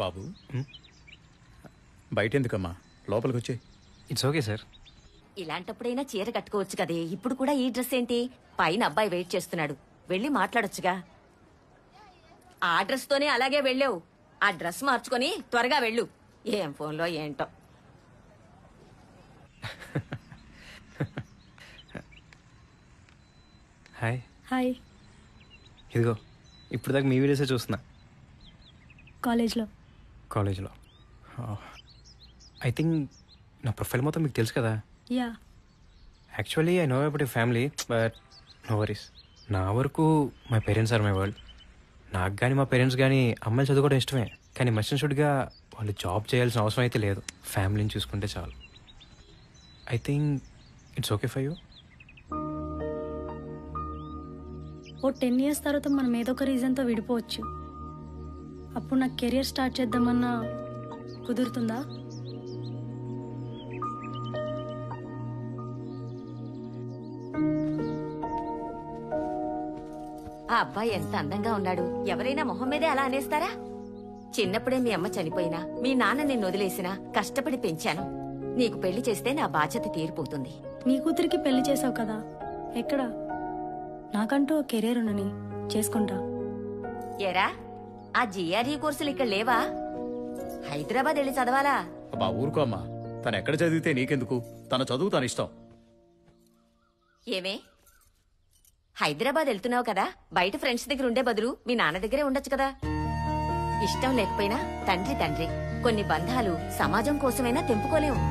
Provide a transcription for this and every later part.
బాబు బయట ఎందుకమ్మా, లోపలికి వచ్చే. It's okay sir. ఇలాంటప్పుడైనా చీర కట్టుకోవచ్చు కదే. ఇప్పుడు కూడా ఈ డ్రెస్ ఏంటి? పైన అబ్బాయి వెయిట్ చేస్తున్నాడు, వెళ్ళి మాట్లాడొచ్చుగా. ఆ డ్రెస్ తోనే అలాగే వెళ్ళావు. ఆ డ్రెస్ మార్చుకొని త్వరగా వెళ్ళు. ఏం ఫోన్లో ఏంటో. హాయ్. హాయ్. ఇదిగో ఇప్పుడు దాకా మీ వీడియోసే చూస్తున్నా. కాలేజ్లో ఐ థింక్ నా ప్రొఫైల్ మొత్తం మీకు తెలుసు కదా. Yeah. Actually I know about your family, but no worries. నా వరకు my parents are my world. నాకు కానీ మా పేరెంట్స్ కానీ అమ్మాయిలు చదువుకోవడం ఇష్టమే, కానీ మస్ట్ షుడ్గా వాళ్ళు జాబ్ చేయాల్సిన అవసరం అయితే లేదు. ఫ్యామిలీని చూసుకుంటే చాలు. I think it's okay for you. ఓ 10 years తర్వాత మనం ఏదో ఒక రీజన్తో విడిపోవచ్చు. అప్పుడు నాకు కెరియర్ స్టార్ట్ చేద్దామన్నా కుదురుతుందా? ఆ అబ్బాయి ఎంత అందంగా ఉన్నాడు. ఎవరైనా మొహం మీదే అలా అనేస్తారా? చిన్నప్పుడే మీ అమ్మ చనిపోయినా, మీ నాన్న నిన్ను వదిలేసినా కష్టపడి పెంచాను. నీకు పెళ్లి చేస్తే నా బాధ్యత తీరిపోతుంది. నీ కూతురికి పెళ్లి చేసావు కదా, ఎక్కడ? నాకంటూ ఓ కెరియర్ ఉండని చేసుకుంటా. ఏరా, ఆ జిఆర్ఈ కోర్సులు ఇక్కడ లేవా? హైదరాబాద్ వెళ్ళి చదవాలా? అబ్బా ఊరుకో అమ్మా, తను ఎక్కడ చదివితే నీకెందుకు? తన చదువు తన ఇష్టం. ఏమే, హైదరాబాద్ వెళ్తున్నావు కదా, బయట ఫ్రెండ్స్ దగ్గర ఉండే బదులు మీ నాన్న దగ్గరే ఉండొచ్చు కదా. ఇష్టం లేకపోయినా తండ్రి. కొన్ని బంధాలు సమాజం కోసమైనా తెంపుకోలేము.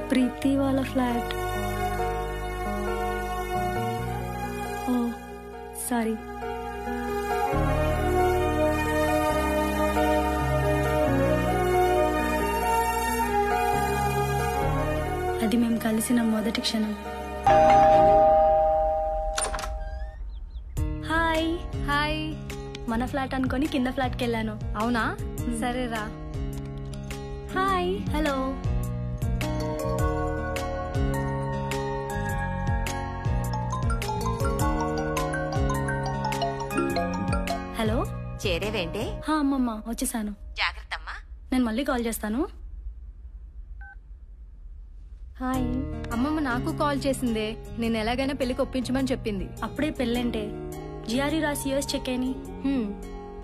ప్రీతి వాళ్ళ ఫ్లాట్. ఓ సారీ. అది మేము కలిసిన మొదటి క్షణం. హాయ్. హాయ్. మన ఫ్లాట్ అనుకొని కింద ఫ్లాట్కి వెళ్ళాను. అవునా? సరేరా. హాయ్. హలో. హలో. చేరేవేంటే? అమ్మమ్మ వచ్చేసాను. జాగ్రత్తమ్మా. నేను మళ్ళీ కాల్ చేస్తాను. హాయ్. అమ్మమ్మ నాకు కాల్ చేసిందే. నేను ఎలాగైనా పెళ్లికి ఒప్పించమని చెప్పింది. అప్పుడే పెళ్ళంటే జిఆర్ఈ రాసి యూఎస్ చెక్ అయిని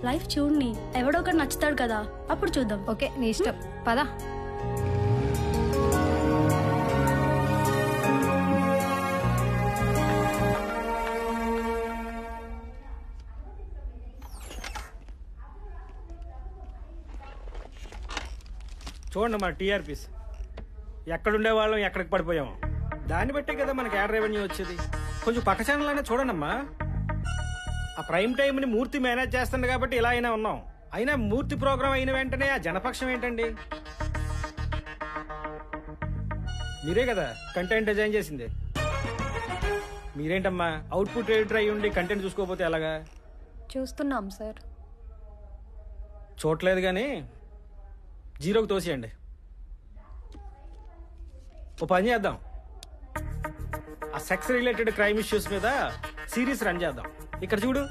లైఫ్ చూడని. ఎవడో ఒకటి నచ్చుతాడు కదా, అప్పుడు చూద్దాం. ఓకే, నీ ఇష్టం. పదా. చూడండి మన టీఆర్పీస్ ఎక్కడుండే వాళ్ళం ఎక్కడికి పడిపోయాము. దాన్ని బట్టే కదా మనకి యాడ్ రెవెన్యూ వచ్చేది. కొంచెం పక్క ఛానల్ అయినా చూడండమ్మా. ఆ ప్రైమ్ టైంని మూర్తి మేనేజ్ చేస్తుంది కాబట్టి ఇలా అయినా ఉన్నాం. అయినా మూర్తి ప్రోగ్రామ్ అయిన వెంటనే ఆ జనపక్షం ఏంటండి? మీరే కదా కంటెంట్ డిజైన్ చేసింది. మీరేంటమ్మా అవుట్పుట్ ఎడిటర్ అయ్యి ఉండి కంటెంట్ చూసుకోకపోతే ఎలాగా? చూస్తున్నాం సార్. చూడలేదు కానీ జీరోకి తోసేయండి. ఓ పని చేద్దాం, ఆ సెక్స్ రిలేటెడ్ క్రైమ్ ఇష్యూస్ మీద సిరీస్ రన్ చేద్దాం. ఇక్కడ చూడు,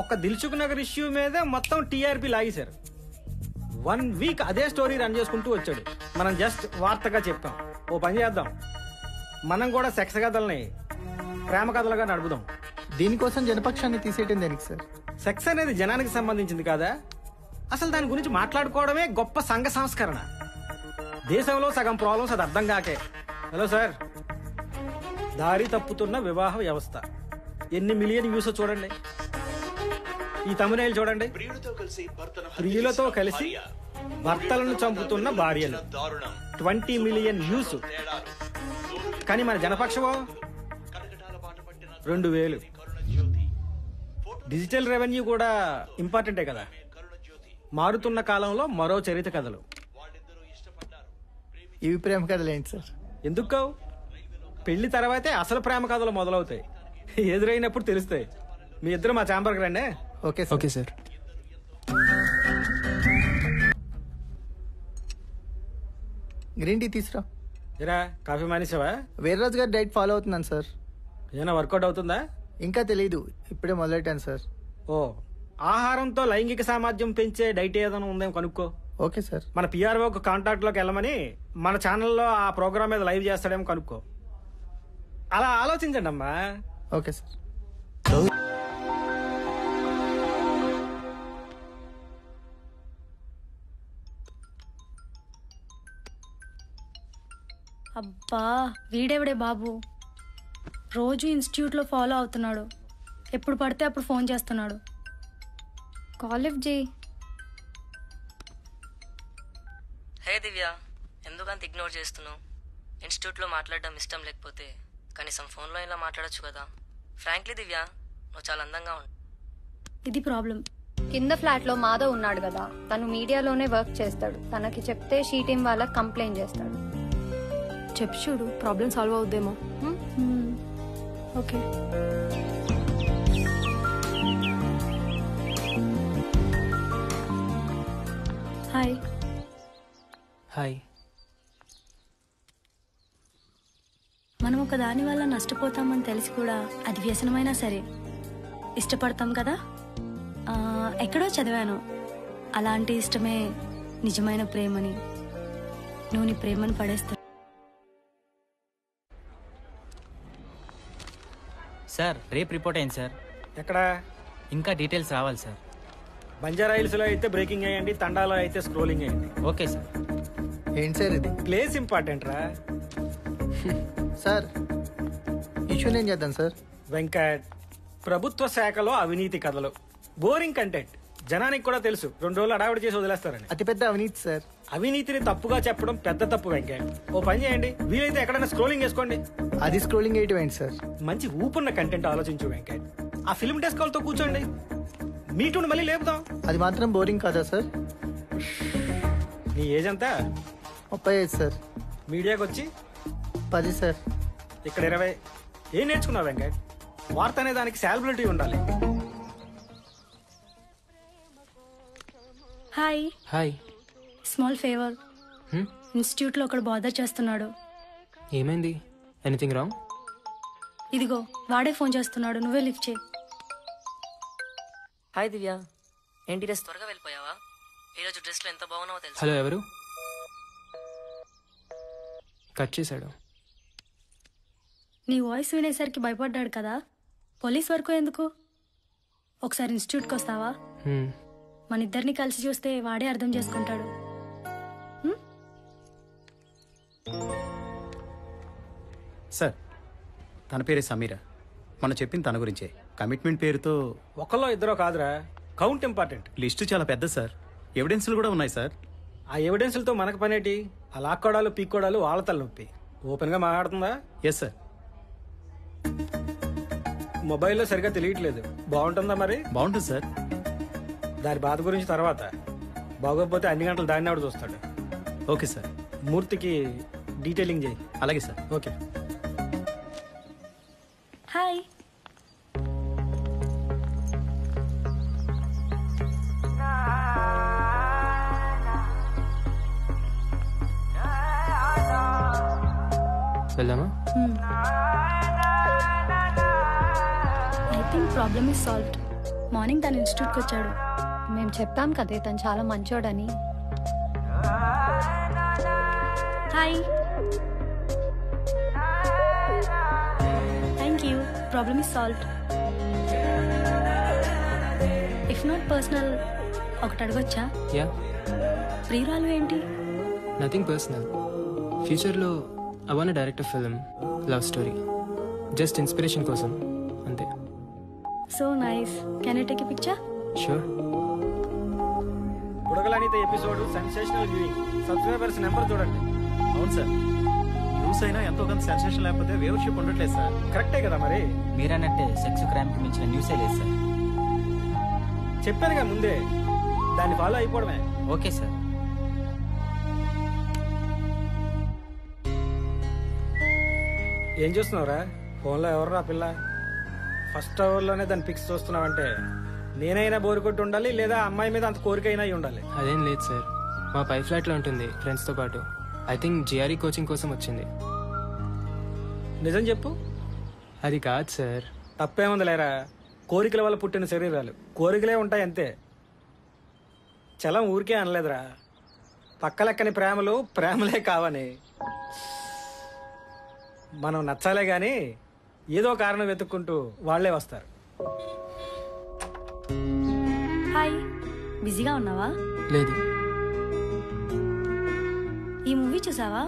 ఒక్క దిల్సుఖ్ నగర్ ఇష్యూ మీద మొత్తం టీఆర్పీ లాగేశారు. 1 week అదే స్టోరీ రన్ చేసుకుంటూ వచ్చాడు. మనం జస్ట్ వార్తగా చెప్పాం. ఓ పని చేద్దాం, మనం కూడా సెక్స్ కథల్ని ప్రేమ కథలుగా నడుపుదాం. దీనికోసం జనపక్షాన్ని తీసేయటం దేనికి సార్? సెక్స్ అనేది జనానికి సంబంధించింది కాదా? అసలు దాని గురించి మాట్లాడుకోవడమే గొప్ప సంఘ సంస్కరణ. దేశంలో సగం ప్రాబ్లమ్స్ అది అర్థం కాకే హలో సార్, దారి తప్పుతున్న వివాహ వ్యవస్థ ఎన్ని మిలియన్ వ్యూస్ చూడండి. ఈ తమిళ చూడండి, ప్రియులతో కలిసి భర్తలను చంపుతున్న భార్యలు 20 మిలియన్ వ్యూస్. కానీ మన జనపక్షమో 2000. డిజిటల్ రెవెన్యూ కూడా ఇంపార్టెంటే కదా. మారుతున్న కాలంలో మరో చరిత్ర కథలు. ఇవి ప్రేమ కథలు ఏంటి సార్? ఎందుకు కావు? పెళ్లి తర్వాతే అసలు ప్రేమ కథలు మొదలవుతాయి. ఎదురైనప్పుడు తెలుస్తాయి. మీ ఇద్దరు మా ఛాంబర్కి రండి. Okay sir. Okay sir. Green tea తీసురా. ఇరా, కాఫీ మానేసావా? వీర్రాజు గారు డైట్ ఫాలో అవుతున్నాను సార్. ఏమైనా వర్కౌట్ అవుతుందా? ఇంకా తెలియదు, ఇప్పుడే మొదలెట్టాను సార్. ఓ, ఆహారంతో లైంగిక సామర్థ్యం పెంచే డైట్ ఏదైనా ఉందేమో కనుక్కో. Okay sir. మన పిఆర్ఓకి కాంటాక్ట్లోకి వెళ్ళమని మన ఛానల్లో ఆ ప్రోగ్రామ్ మీద లైవ్ చేస్తాడేమో కనుక్కో. అలా ఆలోచించండి అమ్మా. Okay sir. అబ్బా, వీడెవడే బాబు, రోజు ఇన్స్టిట్యూట్లో ఫాలో అవుతున్నాడు. ఎప్పుడు పడితే అప్పుడు ఫోన్ చేస్తున్నాడు. కాల్ లిఫ్ట్ చేయి. హే దివ్య, ఎందుకంత ఇగ్నోర్ చేస్తున్నావు? ఇన్స్టిట్యూట్లో మాట్లాడడం ఇష్టం లేకపోతే కనీసం ఫోన్లో ఇలా మాట్లాడొచ్చు కదా. ఫ్రాంక్లీ దివ్య, నువ్వు చాలా అందంగా ఉంటావు. ఇది ప్రాబ్లం. కింద ఫ్లాట్ లో మాధవ్ ఉన్నాడు కదా, తను మీడియాలోనే వర్క్ చేస్తాడు. తనకి చెప్తే షీ టీం వాళ్ళకి కంప్లైంట్ చేస్తాడు. చెప్పు చూడు, ప్రాబ్లం సాల్వ్ అవుద్దేమో. ఓకే. హాయ్. హాయ్. మనం ఒక దాని వల్ల నష్టపోతామని తెలిసి కూడా అది వ్యసనమైనా సరే ఇష్టపడతాం కదా. ఎక్కడో చదివాను, అలాంటి ఇష్టమే నిజమైన ప్రేమని. నువ్వు నీ ప్రేమను పడేస్తావు. సార్, రేపు రిపోర్ట్ అయింది సార్. ఎక్కడ? ఇంకా డీటెయిల్స్ రావాలి సార్. బంజారా హిల్స్లో అయితే బ్రేకింగ్ అయ్యండి, తండాలో అయితే స్క్రోలింగ్ అయ్యండి. Okay sir. ఏంటి సార్ ఇది? ప్లేస్ ఇంపార్టెంట్ రా సార్. ఇష్యూ నేను చేద్దాం సార్. వెంకట్, ప్రభుత్వ శాఖలో అవినీతి కథలు, బోరింగ్ కంటెంట్. జనానికి కూడా తెలుసు, 2 రోజులు అడావిడి చేసి వదిలేస్తారని. అతిపెద్ద అవినీతి సార్. అవినీతిని తప్పుగా చెప్పడం పెద్ద తప్పు వెంకట్. ఓ పని చేయండి, వీలైతే ఎక్కడైనా స్క్రోలింగ్ చేసుకోండి. అది స్క్రోలింగ్ వేయటం ఏంటి సార్? మంచి ఊపున్న కంటెంట్ ఆలోచించు వెంకట్. ఆ ఫిల్మ్ డెస్క్ వాళ్ళతో కూర్చోండి, మీటూని మళ్ళీ లేపుదాం. అది మాత్రం బోరింగ్ కాదా సార్? నీ ఏజ్ ఎంత? 35 సార్. మీడియాకి వచ్చి 10 సార్. ఇక్కడ 20. ఏం నేర్చుకున్నావు వెంకట్? వార్త అనే దానికి సాలబిలిటీ ఉండాలి. హాయ్. హాయ్. Small favour. ఇన్స్టిట్యూట్లో ఒకడు బాదర్ చేస్తున్నాడు. ఏమైంది? Anything wrong? ఇదిగో వాడే ఫోన్ చేస్తున్నాడు, నువ్వే లిఫ్ట్ చేయి. హాయ్ దివ్య, ఏంటి డ్రెస్ త్వరగా వెళ్ళిపోయావా? ఈరోజు డ్రెస్లో ఎంత బాగున్నావో తెలుసు. హలో, ఎవరు? కట్ చేశాడు. నీ వాయిస్ వినేసరికి భయపడ్డాడు కదా. పోలీస్ వరకు ఎందుకు? ఒకసారి ఇన్స్టిట్యూట్కి వస్తావా? మన ఇద్దరిని కలిసి చూస్తే వాడే అర్థం చేసుకుంటాడు. సార్, తన పేరే సమీర. మనం చెప్పింది తన గురించే. కమిట్మెంట్ పేరుతో ఒకళ్ళో ఇద్దరో కాదురా, కౌంట్ ఇంపార్టెంట్. లిస్టు చాలా పెద్ద సార్. ఎవిడెన్స్లు కూడా ఉన్నాయి సార్. ఆ ఎవిడెన్స్లతో మనకు పనేటి? ఆ లాక్కోడాలు పీక్కోడాలు వాళ్ళ తలనొప్పి. ఓపెన్గా మాట్లాడుతుందా? Yes sir. మొబైల్లో సరిగా తెలియట్లేదు. బాగుంటుందా మరి? బాగుంటుంది సార్. దాని బాధ గురించి తర్వాత. బాగోకపోతే అన్ని గంటలు దాన్ని ఆవిడ చూస్తాడు. Okay sir. మూర్తికి డీటెయిలింగ్ చేయి. అలాగే సార్. ఓకే. హాయ్. వెళ్దామా? I think problem is solved. Morning తన ఇన్స్టిట్యూట్కి వచ్చాడు. మేము చెప్పాం కదే తను చాలా మంచోడని. Hi. Thank you. Problem is solved. If not personal, ఒకటి అడగొచ్చా? యా. ప్రియురాలు ఏంటి? Nothing personal. ఫ్యూచర్లో I want direct film love story just inspiration కోసం అంతే. So nice. Can I take a picture? Sure. బుడగలనిత episode sensational viewing. Subscribers number చూడండి. అవును సార్, న్యూస్ అయినా ఎంతో కొంత సెన్సేషన్ లేకపోతే వ్యూవర్షిప్ ఉండట్లేదు సార్. కరెక్టే కదా మరి. మీరన్నట్టే సెక్స్ క్రైమ్ కి మించిన న్యూసే లేదు సార్. చెప్పానుగా ముందే, దాన్ని ఫాలో అయిపోవడమే. Okay sir. ఏం చూస్తున్నావురా? ఫోన్లో ఎవర్రా పిల్ల? ఫస్ట్ అవర్లోనే దాన్ని పిక్స్ చూస్తున్నావంటే నేనైనా బోరు కొట్టి ఉండాలి, లేదా అమ్మాయి మీద అంత కోరికైనా అయి ఉండాలి. అదేం లేదు సార్, మా పై ఫ్లాట్లో ఉంటుంది ఫ్రెండ్స్తో పాటు. ఐ థింక్ జిఆర్ఈ కోచింగ్ కోసం వచ్చింది. నిజం చెప్పు. అది కాదు సార్. తప్పేముంది లేరా, కోరికల వల్ల పుట్టిన శరీరాలు కోరికలే ఉంటాయి అంతే. చలం ఊరికే అనలేదురా, పక్కలెక్కని ప్రేమలు ప్రేమలే కావని. మనం నచ్చాలే గాని ఏదో కారణం వెతుక్కుంటూ వాళ్లే వస్తారు. హాయ్, బిజీగా ఉన్నావా? లేదు. ఈ మూవీ చూసావా?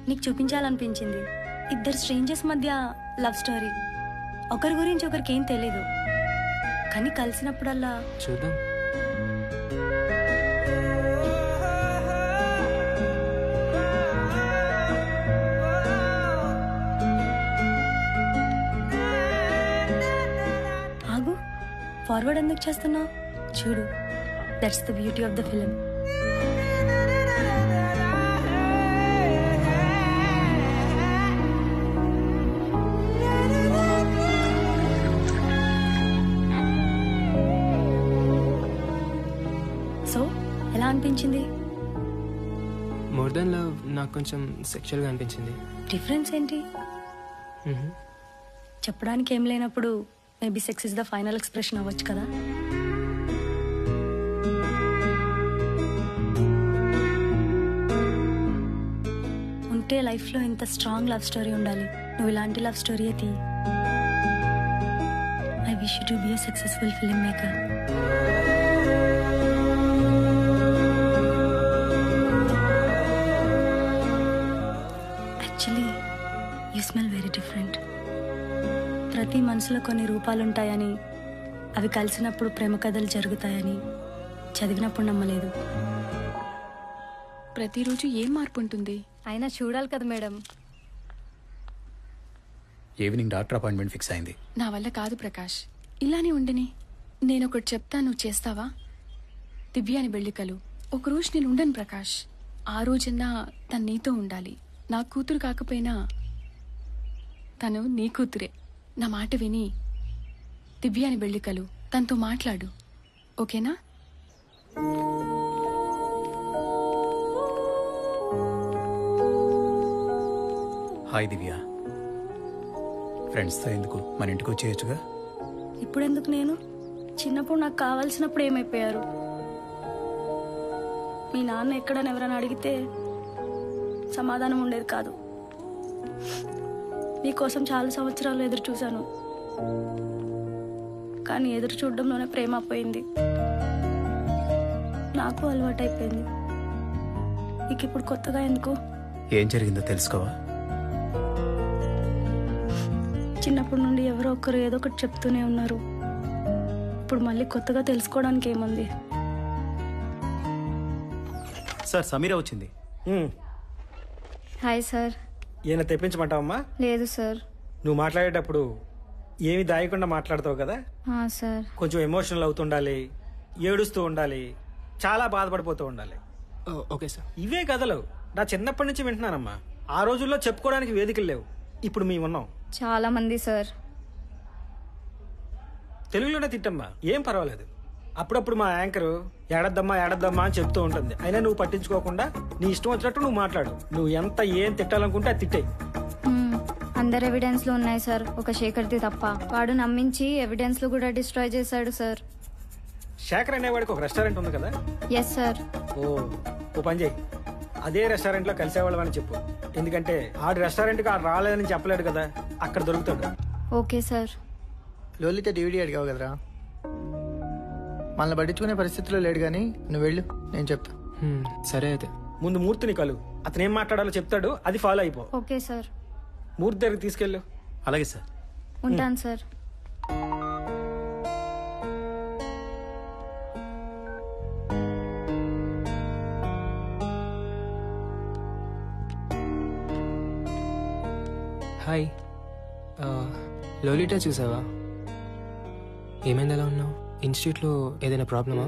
నీకు చూపించాలనిపించింది. ఇద్దరు స్ట్రేంజర్స్ మధ్య లవ్ స్టోరీ. ఒకరి గురించి ఒకరికి ఏం తెలీదు, కానీ కలిసినప్పుడల్లా చూద్దాం. ఆగు, ఫార్వర్డ్ ఎందుకు చేస్తున్నావు? చూడు, that's the beauty of the film. So ఎలా అనిపించింది? మోర్ దెన్ లవ్ నాకు కొంచెం సెక్షువల్గా అనిపించింది. డిఫరెన్స్ ఏంటి? చెప్పడానికి ఏం లేనప్పుడు maybe sex is the final expression అవ్వచ్చు కదా. ఉంటే లైఫ్లో ఇంత స్ట్రాంగ్ లవ్ స్టోరీ ఉండాలి. నువ్వు ఇలాంటి లవ్ స్టోరీ తీ. I wish you to be a successful film maker. Actually you smell very different. ప్రతి మనసులో కొన్ని రూపాలుంటాయని, అవి కలిసినప్పుడు ప్రేమ కథలు జరుగుతాయని చదివినప్పుడు నమ్మలేదు. ప్రతిరోజు ఏం మార్పు ఉంటుంది? అయినా చూడాలి కదా madam. Evening doctor appointment fix అయింది. నా వల్ల కాదు ప్రకాష్, ఇలానే ఉండని. నేను ఒకటి చెప్తా, నువ్వు చేస్తావా? దివ్యాని బెళ్ళికలు. ఒకరోజు నేను ఉండను ప్రకాష్. ఆ రోజన్నా తను నీతో ఉండాలి. నా కూతురు కాకపోయినా తను నీ కూతురే. నా మాట విని దివ్యాని బెళ్ళికలు, తనతో మాట్లాడు, ఓకేనా? హాయ్ దివ్య. ఫ్రెండ్స్తో ఎందుకు, మన ఇంటికి వచ్చేయచ్చుగా. ఇప్పుడెందుకు? నేను చిన్నప్పుడు నాకు కావాల్సినప్పుడు ఏమైపోయారు? మీ నాన్న ఎక్కడని ఎవరైనా అడిగితే సమాధానం ఉండేది కాదు. నీకోసం చాలా సంవత్సరాలు ఎదురు చూశాను, కానీ ఎదురు చూడడంలోనే ప్రేమ పోయింది. నాకు అలవాటైపోయింది. నీకు ఇప్పుడు కొత్తగా ఎందుకు? ఏం జరిగిందో తెలుసుకోవా? చిన్నప్పటి నుండి ఎవరో ఒకరు ఏదో ఒకటి చెప్తూనే ఉన్నారు. ఇప్పుడు మళ్ళీ కొత్తగా తెలుసుకోవడానికి ఏముంది? సార్, సమీర వచ్చింది. Hi sir. ఈయన తెప్పించమంటావమ్మా? లేదు సార్. నువ్వు మాట్లాడేటప్పుడు ఏమి దాయకుండా మాట్లాడతావు కదా. సార్ కొంచెం ఎమోషనల్ అవుతుండాలి, ఏడుస్తూ ఉండాలి, చాలా బాధపడిపోతూ ఉండాలి. Okay sir. ఇవే కథలు నా చిన్నప్పటి నుంచి వింటున్నానమ్మా. ఆ రోజుల్లో చెప్పుకోవడానికి వేదికలు లేవు, ఇప్పుడు మేము ఉన్నాం. చాలా మంది సార్. తెలుగులోనే తిట్టమ్మా, ఏం పర్వాలేదు. అప్పుడప్పుడు మా యాంకరు ఏడద్దమ్మా ఏడద్దమ్మా అని చెప్తూ ఉంటుంది. అయినా నువ్వు పట్టించుకోకుండా నీ ఇష్టం వచ్చినట్టు నువ్వు మాట్లాడు. నువ్వు ఎంత ఏం తిట్టాలనుకుంటే అది తిట్టే. అందరు ఎవిడెన్స్ లో ఉన్నాయి సార్, ఒక శేఖర్ది తప్ప. వాడు నమ్మించి ఎవిడెన్స్ లో కూడా డిస్ట్రాయ్ చేశాడు సార్. శేఖర్ అనేవాడికి ఒక రెస్టారెంట్ ఉంది కదా? Yes sir. ఓ పని చేయి, అదే రెస్టారెంట్ లో కలిసేవాళ్ళం అని చెప్పు. ఎందుకంటే ఆడి రెస్టారెంట్కి ఆడు రాలేదని చెప్పలేడు కదా, అక్కడ దొరుకుతాడు. Okay sir. లోలిత డివిడీ అడిగావు కదరా, మనల్ని పట్టించుకునే పరిస్థితిలో లేడు, కానీ నువ్వు వెళ్ళు, నేను చెప్తా. సరే అయితే. ముందు మూర్తిని కలు, అతను ఏం మాట్లాడాలో చెప్తాడు, అది ఫాలో అయిపో. Okay sir. మూర్తి దగ్గరికి తీసుకెళ్ళు. అలాగే సార్. ఉంటాను సార్. హాయ్. లోలిటా చూసావా? ఏమైంది, ఎలా ఉన్నావు? ఇన్స్టిట్యూట్లో ఏదైనా ప్రాబ్లమా?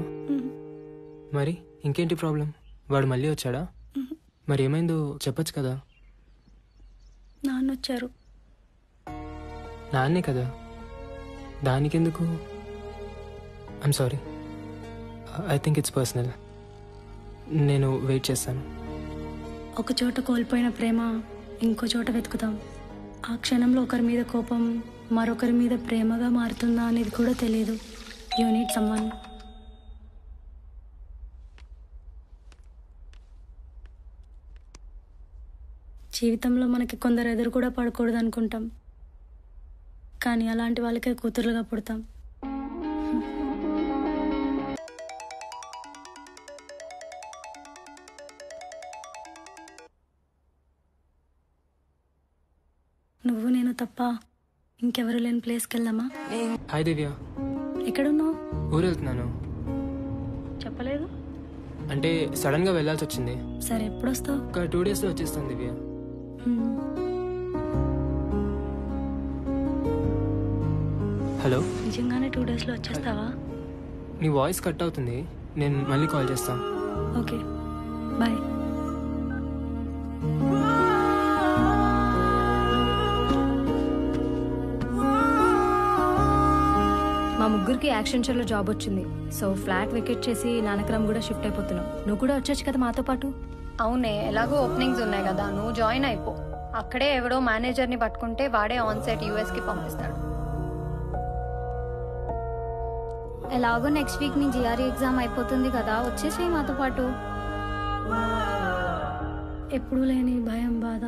మరి ఇంకేంటి ప్రాబ్లం? వాడు మళ్ళీ వచ్చాడా? మరి ఏమైందో చెప్పొచ్చు కదా. నాన్న వచ్చారు. నాన్నే కదా, దానికెందుకు? I'm sorry, I think it's personal. నేను వెయిట్ చేస్తాను. ఒక చోట కోల్పోయిన ప్రేమ ఇంకో చోట వెతుకుతాం. ఆ క్షణంలో ఒకరి మీద కోపం మరొకరి మీద ప్రేమగా మారుతుందా అనేది కూడా తెలియదు. You need someone. జీవితంలో మనకి కొందరు ఎదురు కూడా పడకూడదు అనుకుంటాం, కానీ అలాంటి వాళ్ళకే కూతురుగా పుడతాం. నువ్వు నేను తప్ప ఇంకెవరు లేని ప్లేస్కి వెళ్దామా? హాయ్ దివ్య. ఎక్కడున్నావు? ఊరు వెళ్తున్నాను. చెప్పలేదు. అంటే సడన్గా వెళ్ళాల్సి వచ్చింది. సరే, ఎప్పుడు వస్తావు? ఒక 2 డేస్లో వచ్చేస్తాను దివ్య. హలో. నిజంగానే 2 డేస్లో వచ్చేస్తావా? నీ వాయిస్ కట్ అవుతుంది, నేను మళ్ళీ కాల్ చేస్తాను. Okay, bye. మా ముగ్గురికి యాక్షన్ షోలో జాబ్ వచ్చింది. సో ఫ్లాట్ వెకేట్ చేసి నానక్రమ్ కూడా షిఫ్ట్ అయిపోతున్నాం. నువ్వు కూడా వచ్చొచ్చు కదా మాతో పాటు. అవునే, ఎలాగో ఓపెనింగ్స్ ఉన్నాయి కదా, నువ్వు జాయిన్ అయిపో. అక్కడే ఎవడో మేనేజర్ని పట్టుకుంటే వాడే ఆన్ సైట్ యూఎస్కి పంపిస్తాడు. ఎలాగో నెక్స్ట్ వీక్ నీ జిఆర్ఈ ఎగ్జామ్ అయిపోతుంది కదా, వచ్చేసి మాతో పాటు. ఎప్పుడూ లేని భయం, బాధ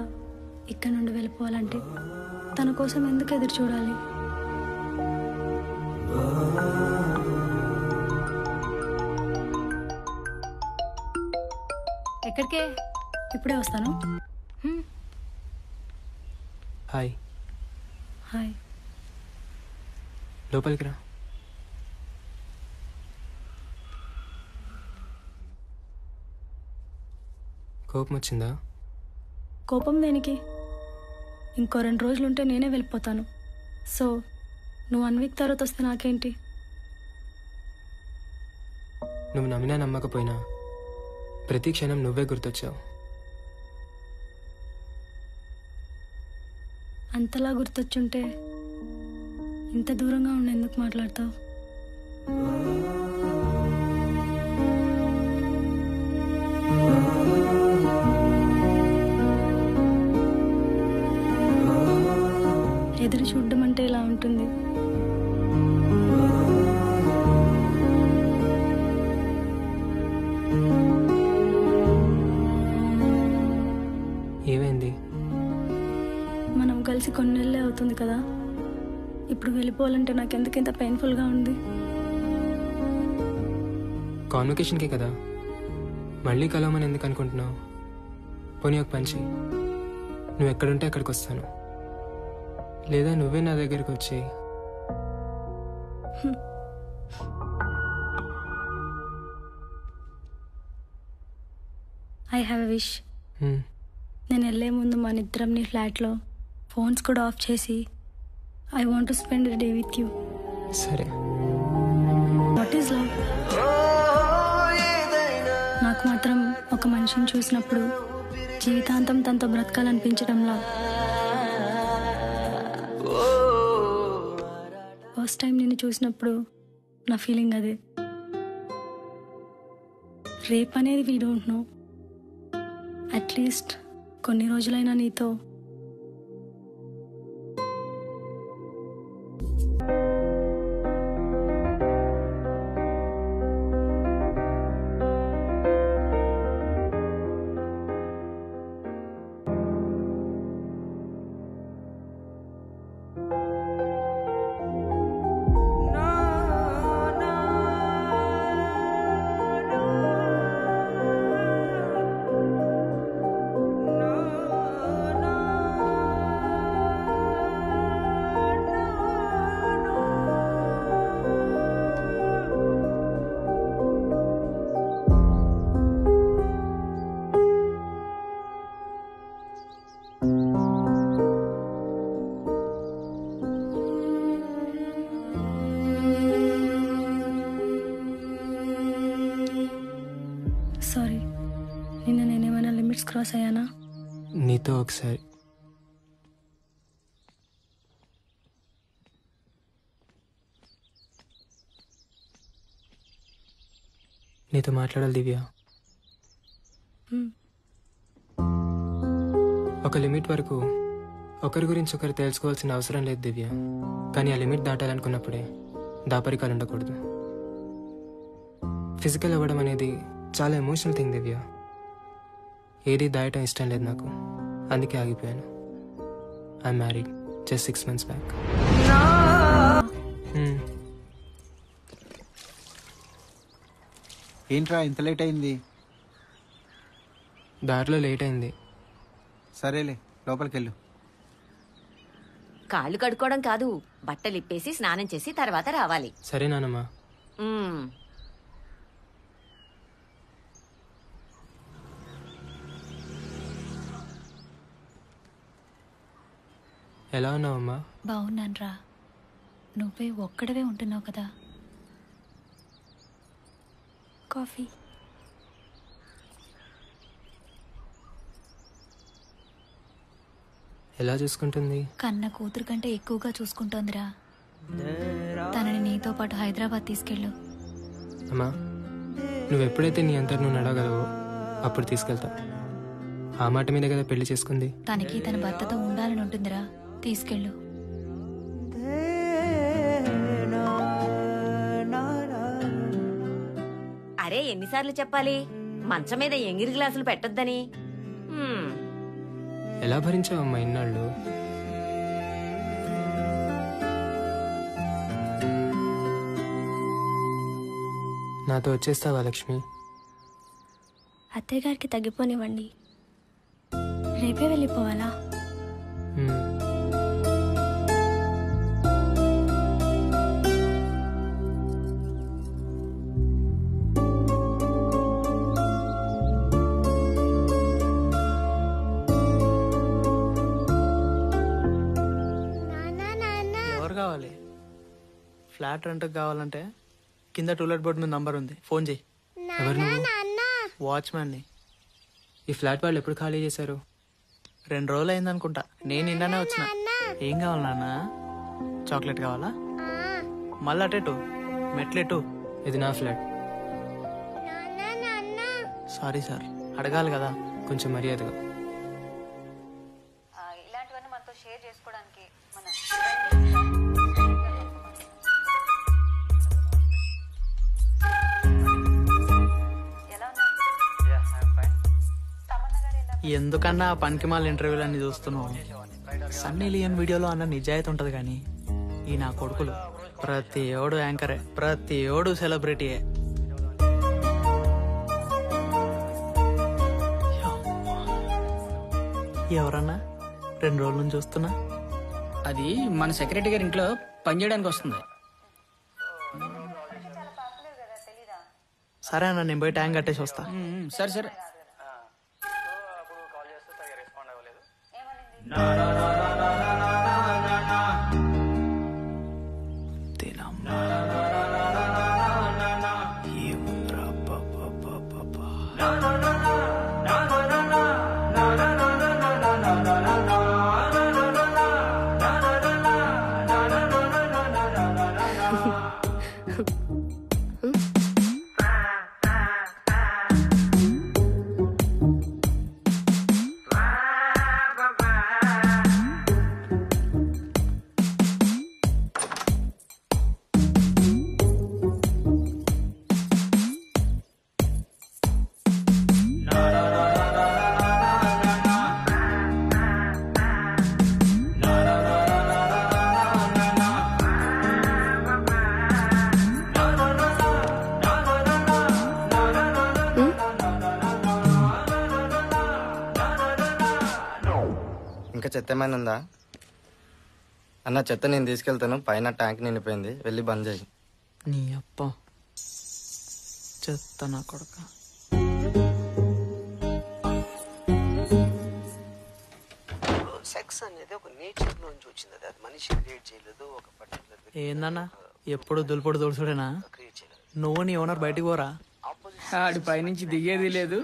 ఇక్కడ నుండి వెళ్ళిపోవాలంటే తన కోసం ఎందుకు ఎదురు చూడాలి? ఎక్కడికే? ఇప్పుడే వస్తాను. హాయ్. హాయ్. లోపలికి రా. కోపం వచ్చిందా? కోపం దేనికి? ఇంకో 2 రోజులుంటే నేనే వెళ్ళిపోతాను. సో నువ్వు 1 వీక్ తర్వాత వస్తే నాకేంటి? నువ్వు నమ్మినా నమ్మకపోయినా ప్రతి క్షణం నువ్వే గుర్తొచ్చావు. అంతలా గుర్తొచ్చుంటే ఇంత దూరంగా ఉండి ఎందుకు మాట్లాడతావు? ఎదురు చూడడం అంటే ఇలా ఉంటుంది. ఏమైంది? మనం కలిసి కొన్ని నెలలే అవుతుంది కదా, ఇప్పుడు వెళ్ళిపోవాలంటే నాకెందుకు ఇంత పెయిన్ఫుల్గా ఉంది? కాన్వకేషన్కే కదా, మళ్ళీ కలవమని ఎందుకు అనుకుంటున్నావు? పోనీ ఒక పని చెయ్యి, నువ్వు ఎక్కడుంటే అక్కడికి వస్తాను, లేదా నువ్వే నా దగ్గరికి వచ్చేయి. I have a wish. నేను వెళ్ళే ముందు మన ఇద్దరం నీ ఫ్లాట్లో ఫోన్స్ కూడా ఆఫ్ చేసి I want to spend the day with you. సరే. What is love? నాకు మాత్రం ఒక మనిషిని చూసినప్పుడు జీవితాంతం తనతో బ్రతకాలనిపించడంలా. ఫస్ట్ టైం నేను చూసినప్పుడు నా ఫీలింగ్ అదే. రేపు అనేది వీ డోంట్ నో. అట్లీస్ట్ కొన్ని రోజులైనా నీతో నీతో ఒకసారి నీతో మాట్లాడాలి దివ్య. ఒక లిమిట్ వరకు ఒకరి గురించి ఒకరు తెలుసుకోవాల్సిన అవసరం లేదు దివ్య. కానీ ఆ లిమిట్ దాటాలనుకున్నప్పుడే దాపరికాలు ఉండకూడదు. ఫిజికల్ అవ్వడం అనేది చాలా ఎమోషనల్ థింగ్ దివ్య. ఏది దాయటం ఇష్టం లేదు నాకు, అందుకే ఆగిపోయాను. I married just 6 months back. ఏంట్రా ఇంత లేట్ అయింది? దారిలో లేట్ అయింది. సరేలే, లోపలికి వెళ్ళు. కాళ్ళు కడుక్కోవడం కాదు, బట్టలు ఇప్పేసి స్నానం చేసి తర్వాత రావాలి. సరే నానమ్మా. ఉమ్. ఎలా ఉన్నావమ్మా? బాగున్నాన్రా. నువ్వే ఒక్కడవే ఉంటున్నావు కదా. కాఫీ. ఎలా చూసుకుంటుంది? కన్న కూతురు కంటే ఎక్కువగా చూసుకుంటోందిరా. తనని నీతో పాటు హైదరాబాద్ తీసుకెళ్ళు. అమ్మా, నువ్వు ఎప్పుడైతే నీ అంతటి నువ్వు నడగలవో అప్పుడు తీసుకెళ్తా. ఆ మాట మీద కదా పెళ్లి చేసుకుంది. తనకి తన భర్తతో ఉండాలని ఉంటుందిరా, తీసుకెళ్ళు. అరే ఎన్నిసార్లు చెప్పాలి మంచం మీద ఎంగిరి గ్లాసులు పెట్టొద్దని. హ్మ్. ఎలా భరించావమ్మా ఇన్నాళ్ళు? నాతో వచ్చేస్తావా లక్ష్మి? అత్తయ్య గారికి తగ్గిపోనివ్వండి, రేపే వెళ్ళిపోవాలా? ఎవరు కావాలి? ఫ్లాట్ రెంట్కి కావాలంటే కింద టూలెట్ బోర్డు మీద నంబర్ ఉంది, ఫోన్ చేయి. ఎవరు నువ్వు? వాచ్మ్యాన్ని. ఈ ఫ్లాట్ వాళ్ళు ఎప్పుడు ఖాళీ చేశారు? 2 రోజులు అయింది అనుకుంటా. నేను నిన్ననే వచ్చిన. ఏం కావాలి నాన్న? చాక్లెట్ కావాలా? మళ్ళీ అటెటు మెట్లెటు. ఇది నా ఫ్లాట్. సారీ సార్, అడగాలి కదా. కొంచెం మర్యాదగా. ఇలాంటివన్నీ మనతో షేర్ చేసుకోవడానికి మన ఎందుకన్నా ఆ పనికి మాల ఇంటర్వ్యూలు అన్ని చూస్తున్నావు? సన్నీ లియోన్ వీడియోలో అన్న నిజాయితీ ఉంటది కానీ ఈ నా కొడుకులు ప్రతి ఏడు యాంకరే, ప్రతి ఏడు సెలబ్రిటీయే. ఎవరన్నా 2 రోజుల నుంచి చూస్తున్నా. అది మన సెక్రటరీ గారి ఇంట్లో పనిచేయడానికి వస్తుంది. సరే అన్న, నేను పోయి ట్యాంక్ కట్టేసి వస్తా. సరే సరే. ఇంకా చెత్త ఏమైనా ఉందా అన్న? చెత్త నేను తీసుకెళ్తాను, పైన ట్యాంక్ నిండిపోయింది, వెళ్ళి బంద్ చేయి. నీ అప్ప చెత్త నా కొడుక. సెక్స్ అనేది ఒక నేచర్ నుంచి వచ్చింది, అది మనిషి క్రియేట్ చేయలేదు. ఒక పర్టికులర్ ఏందన్నా ఎప్పుడు దులుపుడు దుడుచుడేనా? నువ్వు నీ ఓనర్ బయటికి పోరా? ఆడి పైనుంచి దిగేది లేదు,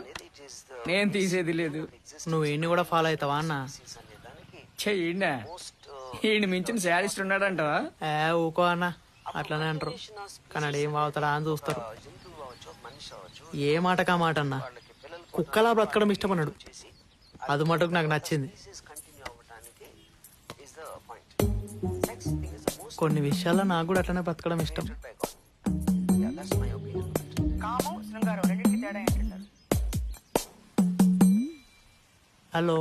నేను తీసేది లేదు. నువ్వు ఈయన్ని కూడా ఫాలో అవుతావా అన్న? చెయ్యిండా ఈయన మించిన శారీస్ట్ ఉన్నాడంటవా? ఊకో అన్న, అట్లానే అంటారు కానీ ఆడు ఏం వాగుతాడా అని చూస్తారు. ఏ మాటకా మాట అన్న, కుక్కలా బ్రతకడం ఇష్టపన్నాడు. అది మటుకు నాకు నచ్చింది. కొన్ని విషయాల్లో నాకు కూడా అట్లనే బ్రతకడం ఇష్టం. హలో,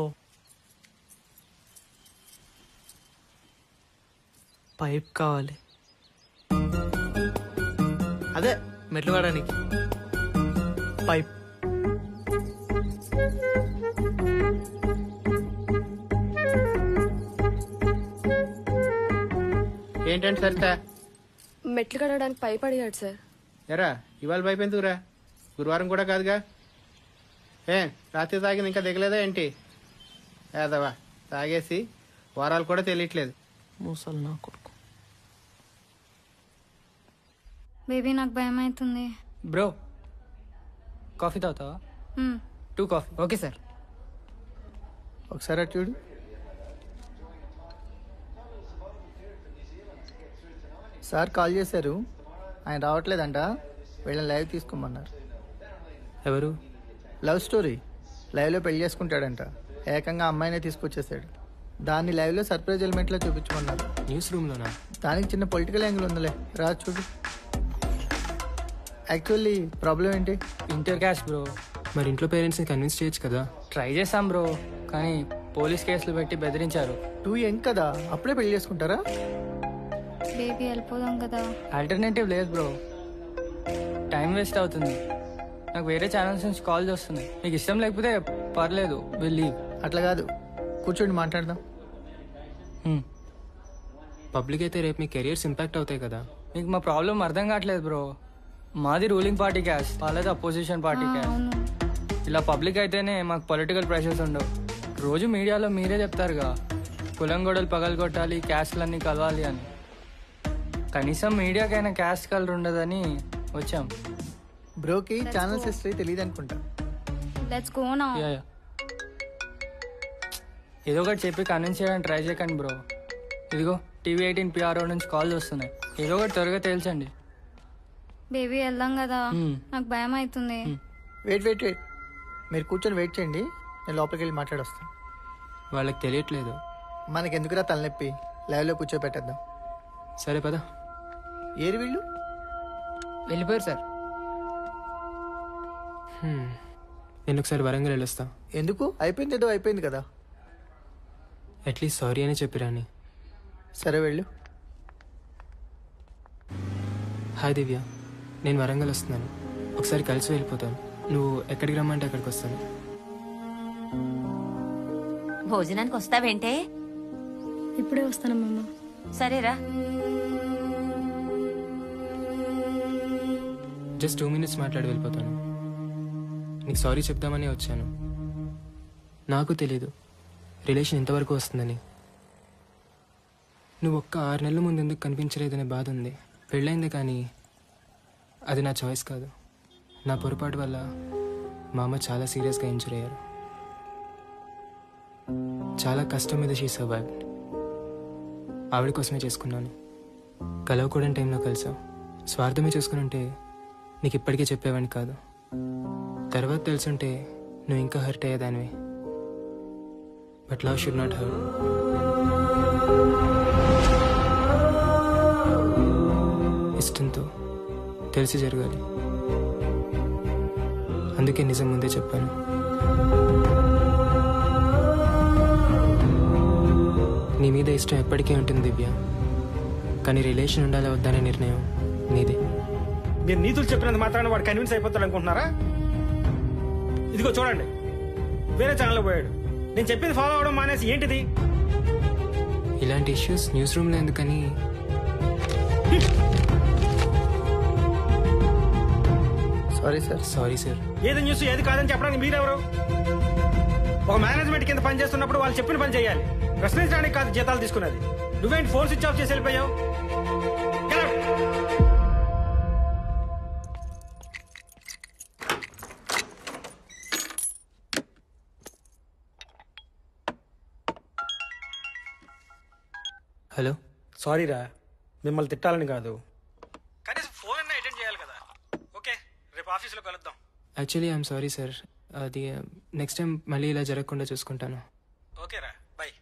పైప్ కావాలి. అదే మెట్లు కాడానికి పైప్. ఏంటంటే సరిత మెట్లు కడగడానికి పైప్ అడిగాడు సార్. ఎరా ఇవాళ పైప్ ఎందుకురా? గురువారం కూడా కాదుగా. రాత్రి తాగింది ఇంకా దిగలేదా ఏంటి? ఏదవా తాగేసి వారాలు కూడా తెలియట్లేదు. మూసలు నా కొడుకు. బేబీ నాకు భయం అవుతుంది. బ్రో కాఫీ తాగుతావా? 2 కాఫీ. Okay sir. ఒకసారి అటు చూడు. సార్ కాల్ చేశారు, ఆయన రావట్లేదంట. వీళ్ళని లైవ్ తీసుకోమన్నారు. ఎవరు? Love story. లైవ్లో పెళ్లి చేసుకుంటాడంట. ఏకంగా అమ్మాయినే తీసుకొచ్చేసాడు. దాన్ని లైవ్లో సర్ప్రైజ్ ఎలిమెంట్లో చూపించమన్నారు. న్యూస్ రూమ్లోనా? దానికి చిన్న పొలిటికల్ యాంగిల్ ఉందిలే, రా చూడు. యాక్చువల్లీ ప్రాబ్లం ఏంటి? Inter caste bro. మరి ఇంట్లో పేరెంట్స్ని కన్విన్స్ చేయొచ్చు కదా. ట్రై చేసాం బ్రో, కానీ పోలీస్ కేసులు పెట్టి బెదిరించారు. 2 యంగ్ కదా, అప్పుడే పెళ్లి చేసుకుంటారా? బేబీ వెళ్ళిపోదాం కదా. ఆల్టర్నేటివ్ లేదు బ్రో, టైం వేస్ట్ అవుతుంది. నాకు వేరే ఛానల్స్ నుంచి కాల్ వస్తున్నాయి. నీకు ఇష్టం లేకపోతే పర్లేదు, వెళ్ళి. అట్లా కాదు, కూర్చోండి మాట్లాడదాం. పబ్లిక్ అయితే రేపు మీ కెరియర్స్ ఇంపాక్ట్ అవుతాయి కదా. మీకు మా ప్రాబ్లం అర్థం కావట్లేదు బ్రో. మాది రూలింగ్ పార్టీ క్యాస్ట్, వాళ్ళది అపోజిషన్ పార్టీ క్యాస్ట్. ఇలా పబ్లిక్ అయితేనే మాకు పొలిటికల్ ప్రెషర్స్ ఉండవు. రోజు మీడియాలో మీరే చెప్తారుగా, కులం గొడవలు పగలగొట్టాలి, క్యాస్ట్లన్నీ కలవాలి అని. కనీసం మీడియాకైనా క్యాస్ట్ కలర్ ఉండదని వచ్చాం. బ్రోకి ఛానల్స్ హిస్టరీ తెలియదు అనుకుంటా. Let's go now. ఏదో ఒకటి చెప్పి కన్విన్స్ చేయడానికి ట్రై చేయకండి బ్రో. ఇదిగో టీవీ 18 PRO నుంచి కాల్స్ వస్తున్నాయి. ఏదో ఒకటి త్వరగా తేల్చండి. బేబీ వెళ్దాం కదా, నాకు భయం అవుతుంది. వెయిట్ మీరు కూర్చొని వెయిట్ చేయండి, నేను లోపలికి వెళ్ళి మాట్లాడొస్తాను. వాళ్ళకి తెలియట్లేదు. మనకెందుకురా తలనొప్పి, లైవ్లో కూర్చోబెట్టేద్దాం. సరే పదా. ఏరి వీళ్ళు వెళ్ళిపోయారు సార్. నేను ఒకసారి వరంగల్ వెళ్ళొస్తా. ఎందుకు? అయిపోయింది, ఏదో అయిపోయింది కదా. అట్లీస్ట్ సారీ అని చెప్పిరాని. సరే వెళ్ళు. హాయ్ దివ్య, నేను వరంగల్ వస్తున్నాను. ఒకసారి కలిసి వెళ్ళిపోతాను. నువ్వు ఎక్కడికి రమ్మంటే అక్కడికి వస్తాను. భోజనానికి వస్తావేంటే? ఇప్పుడే వస్తానమ్మా. సరేరా. జస్ట్ 2 minutes మాట్లాడి వెళ్ళిపోతాను. నీకు సారీ చెప్దామని వచ్చాను. నాకు తెలీదు రిలేషన్ ఇంతవరకు వస్తుందని. నువ్వు ఒక్క 6 నెలల ముందు ఎందుకు కనిపించలేదనే బాధ ఉంది. పెళ్ళైంది, కానీ అది నా చాయిస్ కాదు. నా పొరపాటు వల్ల మా అమ్మ చాలా సీరియస్గా ఇంజూర్ అయ్యారు. చాలా కష్టం మీద షీ సర్వైవ్డ్. ఆవిడ కోసమే చేసుకున్నాను. కలవకూడని టైంలో కలిసావు. స్వార్థమే చేసుకుని ఉంటే నీకు ఇప్పటికే చెప్పేవాడిని కాదు. తర్వాత తెలుసుంటే నువ్వు ఇంకా హర్ట్ అయ్యేదానివి. But love should not hurt. ఇష్టంతో తెలిసి జరగాలి. అందుకే నిజం ముందే చెప్పాను. నీ మీద ఇష్టం ఎప్పటికీ ఉంటుంది దివ్య, కానీ రిలేషన్ ఉండాలి వద్దనే నిర్ణయం నీదే. మీరు నీతులు చెప్పినంత మాత్రాన వాడు కన్విన్స్ అయిపోతాడు అనుకుంటున్నారా? ఇదిగో చూడండి, వేరే ఛానల్లో పోయాడు. నేను చెప్పింది ఫాలో అవడం మానేసి ఏంటిది? ఇలాంటి ఇష్యూస్ న్యూస్ రూమ్లో ఎందుకని. Sorry sir. ఏది న్యూస్ ఏది కాదని చెప్పడానికి మీరెవరు? ఒక మేనేజ్మెంట్ కింద పని చేస్తున్నప్పుడు వాళ్ళు చెప్పిన పని చేయాలి. ప్రశ్నించడానికి కాదు జీతాలు తీసుకున్నది. నువ్వేంటి ఫోన్ స్విచ్ ఆఫ్ చేసి వెళ్ళిపోయావు? హలో. సారీ రా, మిమ్మల్ని తిట్టాలని కాదు, కనీసం ఫోన్ అన్నా అటెండ్ చేయాలి కదా. ఓకే, రేపు ఆఫీస్లో కలుద్దాం. Actually I'm sorry sir. అది నెక్స్ట్ టైం మళ్ళీ ఇలా జరగకుండా చూసుకుంటాను. ఓకేరా, bye.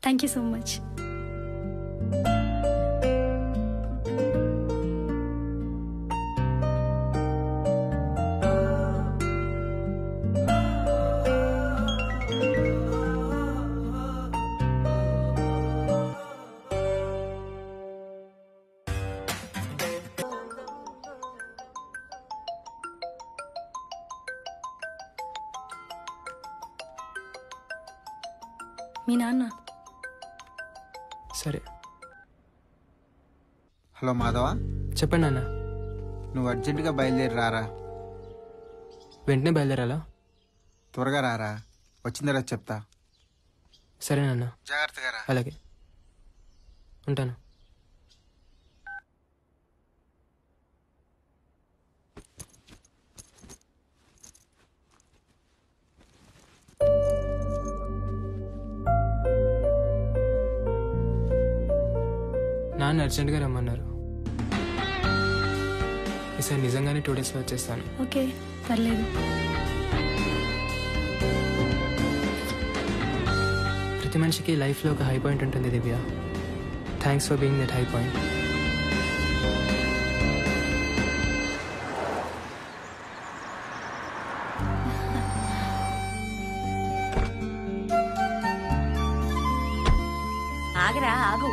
Thank you so much. మీ నాన్న. సరే. హలో మాధవ, చెప్పండి అన్న. నువ్వు అర్జెంటుగా బయలుదేరి రారా. వెంటనే బయలుదేరాలా? త్వరగా రారా, వచ్చిన తర్వాత చెప్తా. సరేనన్నా, జాగ్రత్తగా రా. అలాగే ఉంటాను. నాన్న అర్జెంట్గా రమ్మన్నారు. ఈసారి నిజంగానే 2 డేస్లో వచ్చేస్తాను. ఓకే, పర్లేదు. ప్రతి మనిషికి లైఫ్లో ఒక హై పాయింట్ ఉంటుంది Divya. Thanks for being that high point. ఆగరా, ఆగు.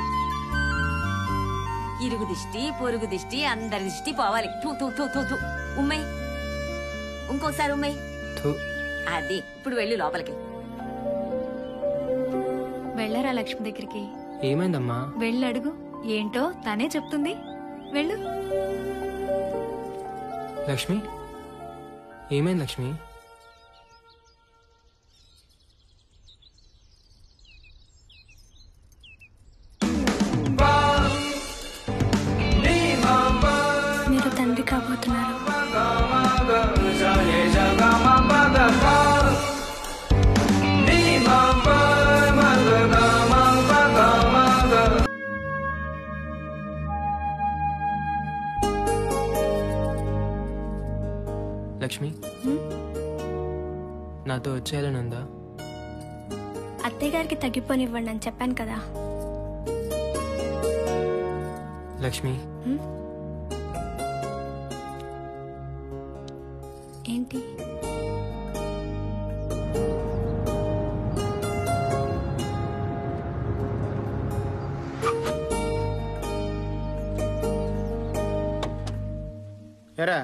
ఇరుగు దిష్టి, పొరుగు దిష్టి, అందరి దిష్టి పోవాలి. తూ తూ తూ తూ తూ. ఉమ్మయ్, ఇంకోసారి ఉమ్మయ్. అది ఇప్పుడు వెళ్ళు లోపలికి. వెళ్ళరా లక్ష్మి దగ్గరికి. ఏమైందమ్మా? వెళ్ళి అడుగు, ఏంటో తనే చెప్తుంది. వెళ్ళు. లక్ష్మి, ఏమైంది లక్ష్మి? మీరు తండ్రి కాబోతున్నారు. లక్ష్మి, నాతో వచ్చేయాలని ఉందా? అత్తయ్య గారికి తగ్గిపోనివ్వండి అని చెప్పాను కదా. లక్ష్మి, ఏంటి? ఎరా,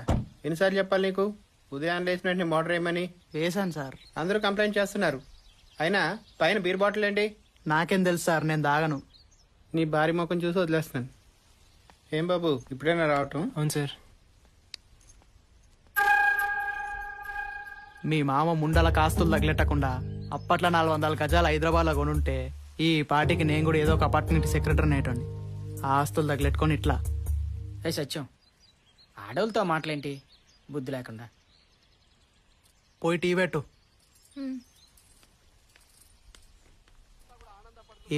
ఎన్నిసార్లు చెప్పాలి నీకు ఉదయం లేచిన వెంటనే మోటార్ వేయమని? వేసాను సార్. అందరూ కంప్లైంట్ చేస్తున్నారు. అయినా పైన బీర్ బాటిల్ ఏంటి? నాకేం తెలుసు సార్, నేను దాగను. నీ భారీ ముఖం చూసి వదిలేస్తున్నాను. ఏం బాబు, ఇప్పుడైనా రావటం? అవును సార్. మీ మామ ముండల కాస్తులు తగిలెట్టకుండా అప్పట్లో 400 గజాలు హైదరాబాద్లో కొనుంటే ఈ పార్టీకి నేను కూడా ఏదో ఒక అపార్ట్మెంట్ సెక్రటరీ నేటండి. ఆ ఆస్తులు తగిలెట్టుకొని ఇట్లా. ఏ సత్యం, ఆడవులతో మాటలేంటి బుద్ధి లేకుండా. పోయి టీ పెట్టు.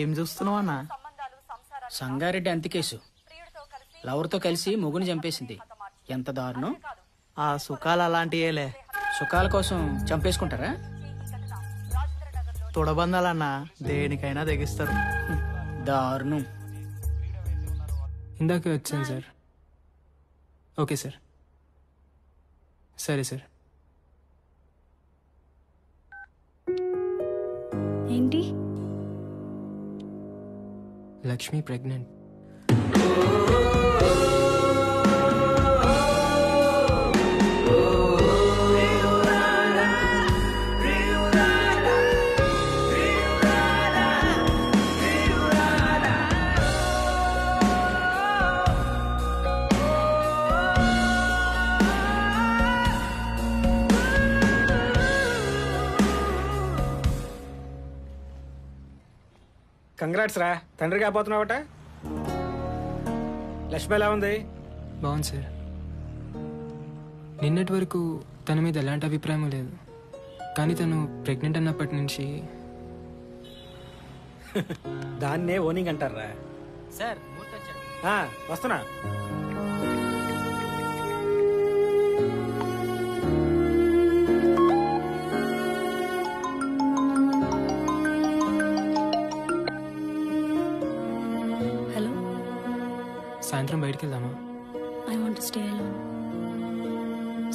ఏం చూస్తున్నావు అన్న? సంగారెడ్డి అంతికేసు లవర్తో కలిసి మొగుని చంపేసింది. ఎంత దారుణం. ఆ సుఖాలు అలాంటియేలే. సుఖాల కోసం చంపేసుకుంటారా? తొడబందాలన్నా దేనికైనా తెగిస్తారు. దారుణం. ఇందాకే వచ్చాను సార్. Okay sir. సరే సార్. ఏంటి? లక్ష్మి ప్రెగ్నెంట్. కంగ్రాట్స్ రా, తండ్రి కాబోతున్నావట. లక్ష్మి ఎలా ఉంది? బాగుంది సార్. నిన్నటి వరకు తన మీద ఎలాంటి అభిప్రాయం లేదు, కానీ తను ప్రెగ్నెంట్ అన్నప్పటి నుంచి దాన్నే ఓనింగ్ అంటారా? సార్ వస్తున్నా. హలో, సాయంత్రం బయటికి వెళ్దామా? I want stay alone.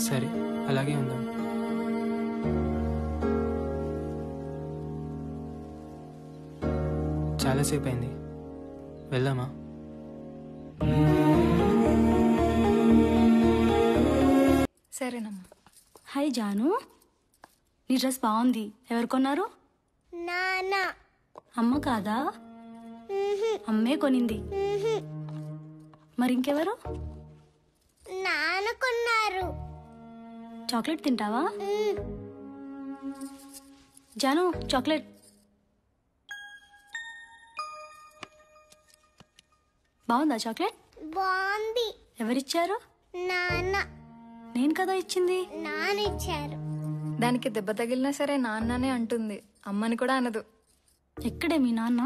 సరే, అలాగే ఉందాం. చాలాసేపు అయింది, వెళ్దామా? సరేనమ్మా. హాయ్ జాను, నీ డ్రెస్ బాగుంది. ఎవరు కొన్నారు? నానా. అమ్మ కాదా? అమ్మే కొనింది. మరి ఇంకెవరు? నాన్న కొన్నారు. చాక్లెట్ తింటావా? జాను, చాక్లెట్. బాగుందా చాక్లెట్? బాగుంది. ఎవరిచ్చారు? నాన్న. నేను కదా ఇచ్చింది. నాన్న ఇచ్చారు. దానికి దెబ్బ తగిలినా సరే నాన్ననే అంటుంది, అమ్మని కూడా అనదు. ఎక్కడే మీ నాన్న?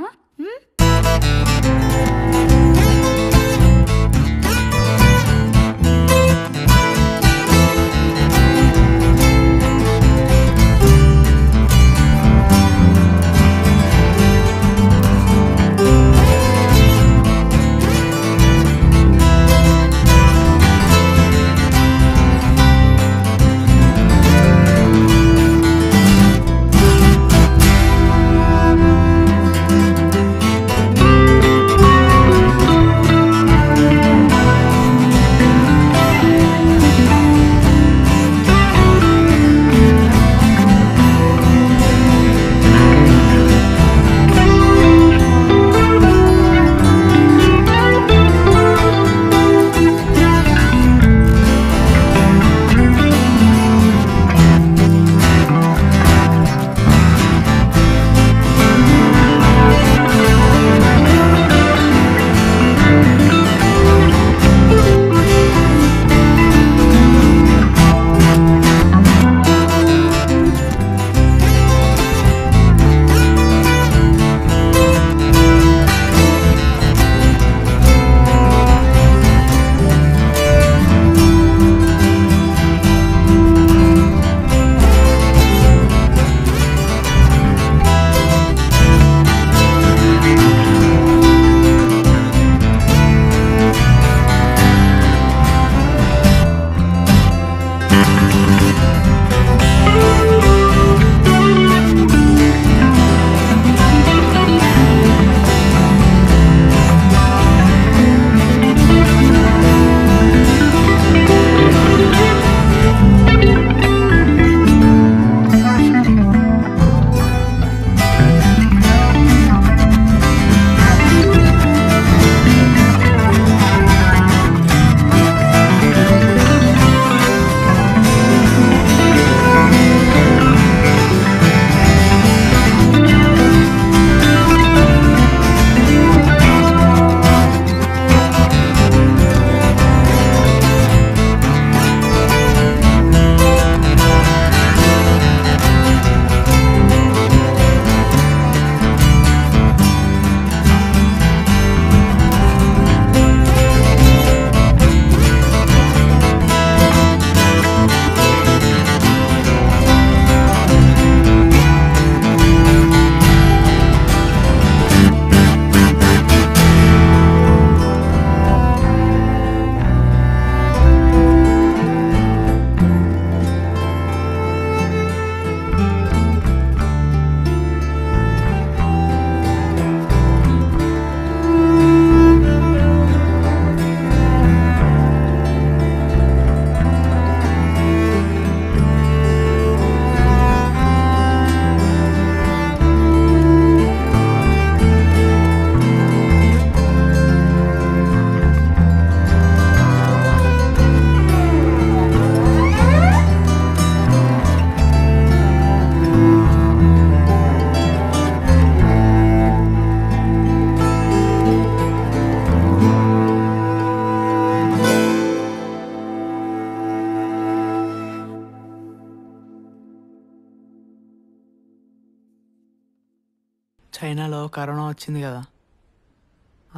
ఇండియాలో కరోనా వచ్చింది కదా,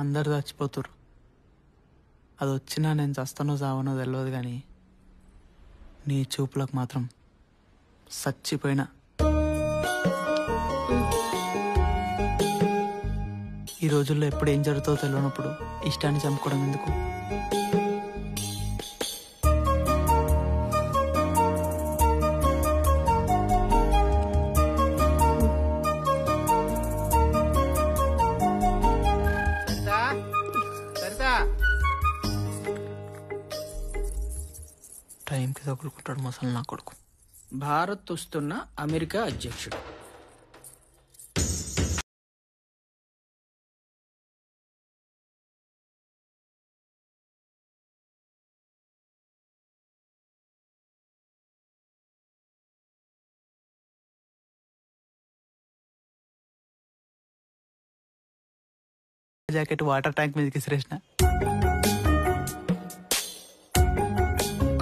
అందరు చచ్చిపోతురు. అది వచ్చినా నేను చస్తానో చావనో తెలియదు, కానీ నీ చూపులకు మాత్రం చచ్చిపోయినా. ఈ రోజుల్లో ఎప్పుడు ఏం జరుగుతుందో తెలియనప్పుడు ఇష్టాన్ని చంపుకోవడం ఎందుకు? టైంకి తగులుకుంటాడు మసలు నా కొడుకు. భారత్ వస్తున్న అమెరికా అధ్యక్షుడు. జాకెట్ వాటర్ ట్యాంక్ మీదకి విసిరేసిన.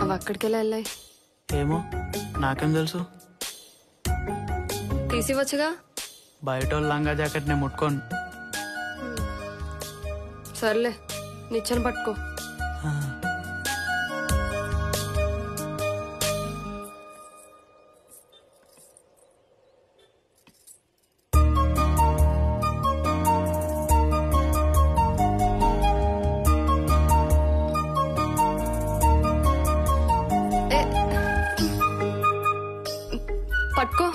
అవి అక్కడికి వెళ్ళాయి. ఏమో నాకేం తెలుసు. తీసివచ్చుగా. బయట వాళ్ళ లంగా జాకెట్ నేను ముట్టుకోను. సర్లే, నిచ్చెన పట్టుకో. పట్టుకో.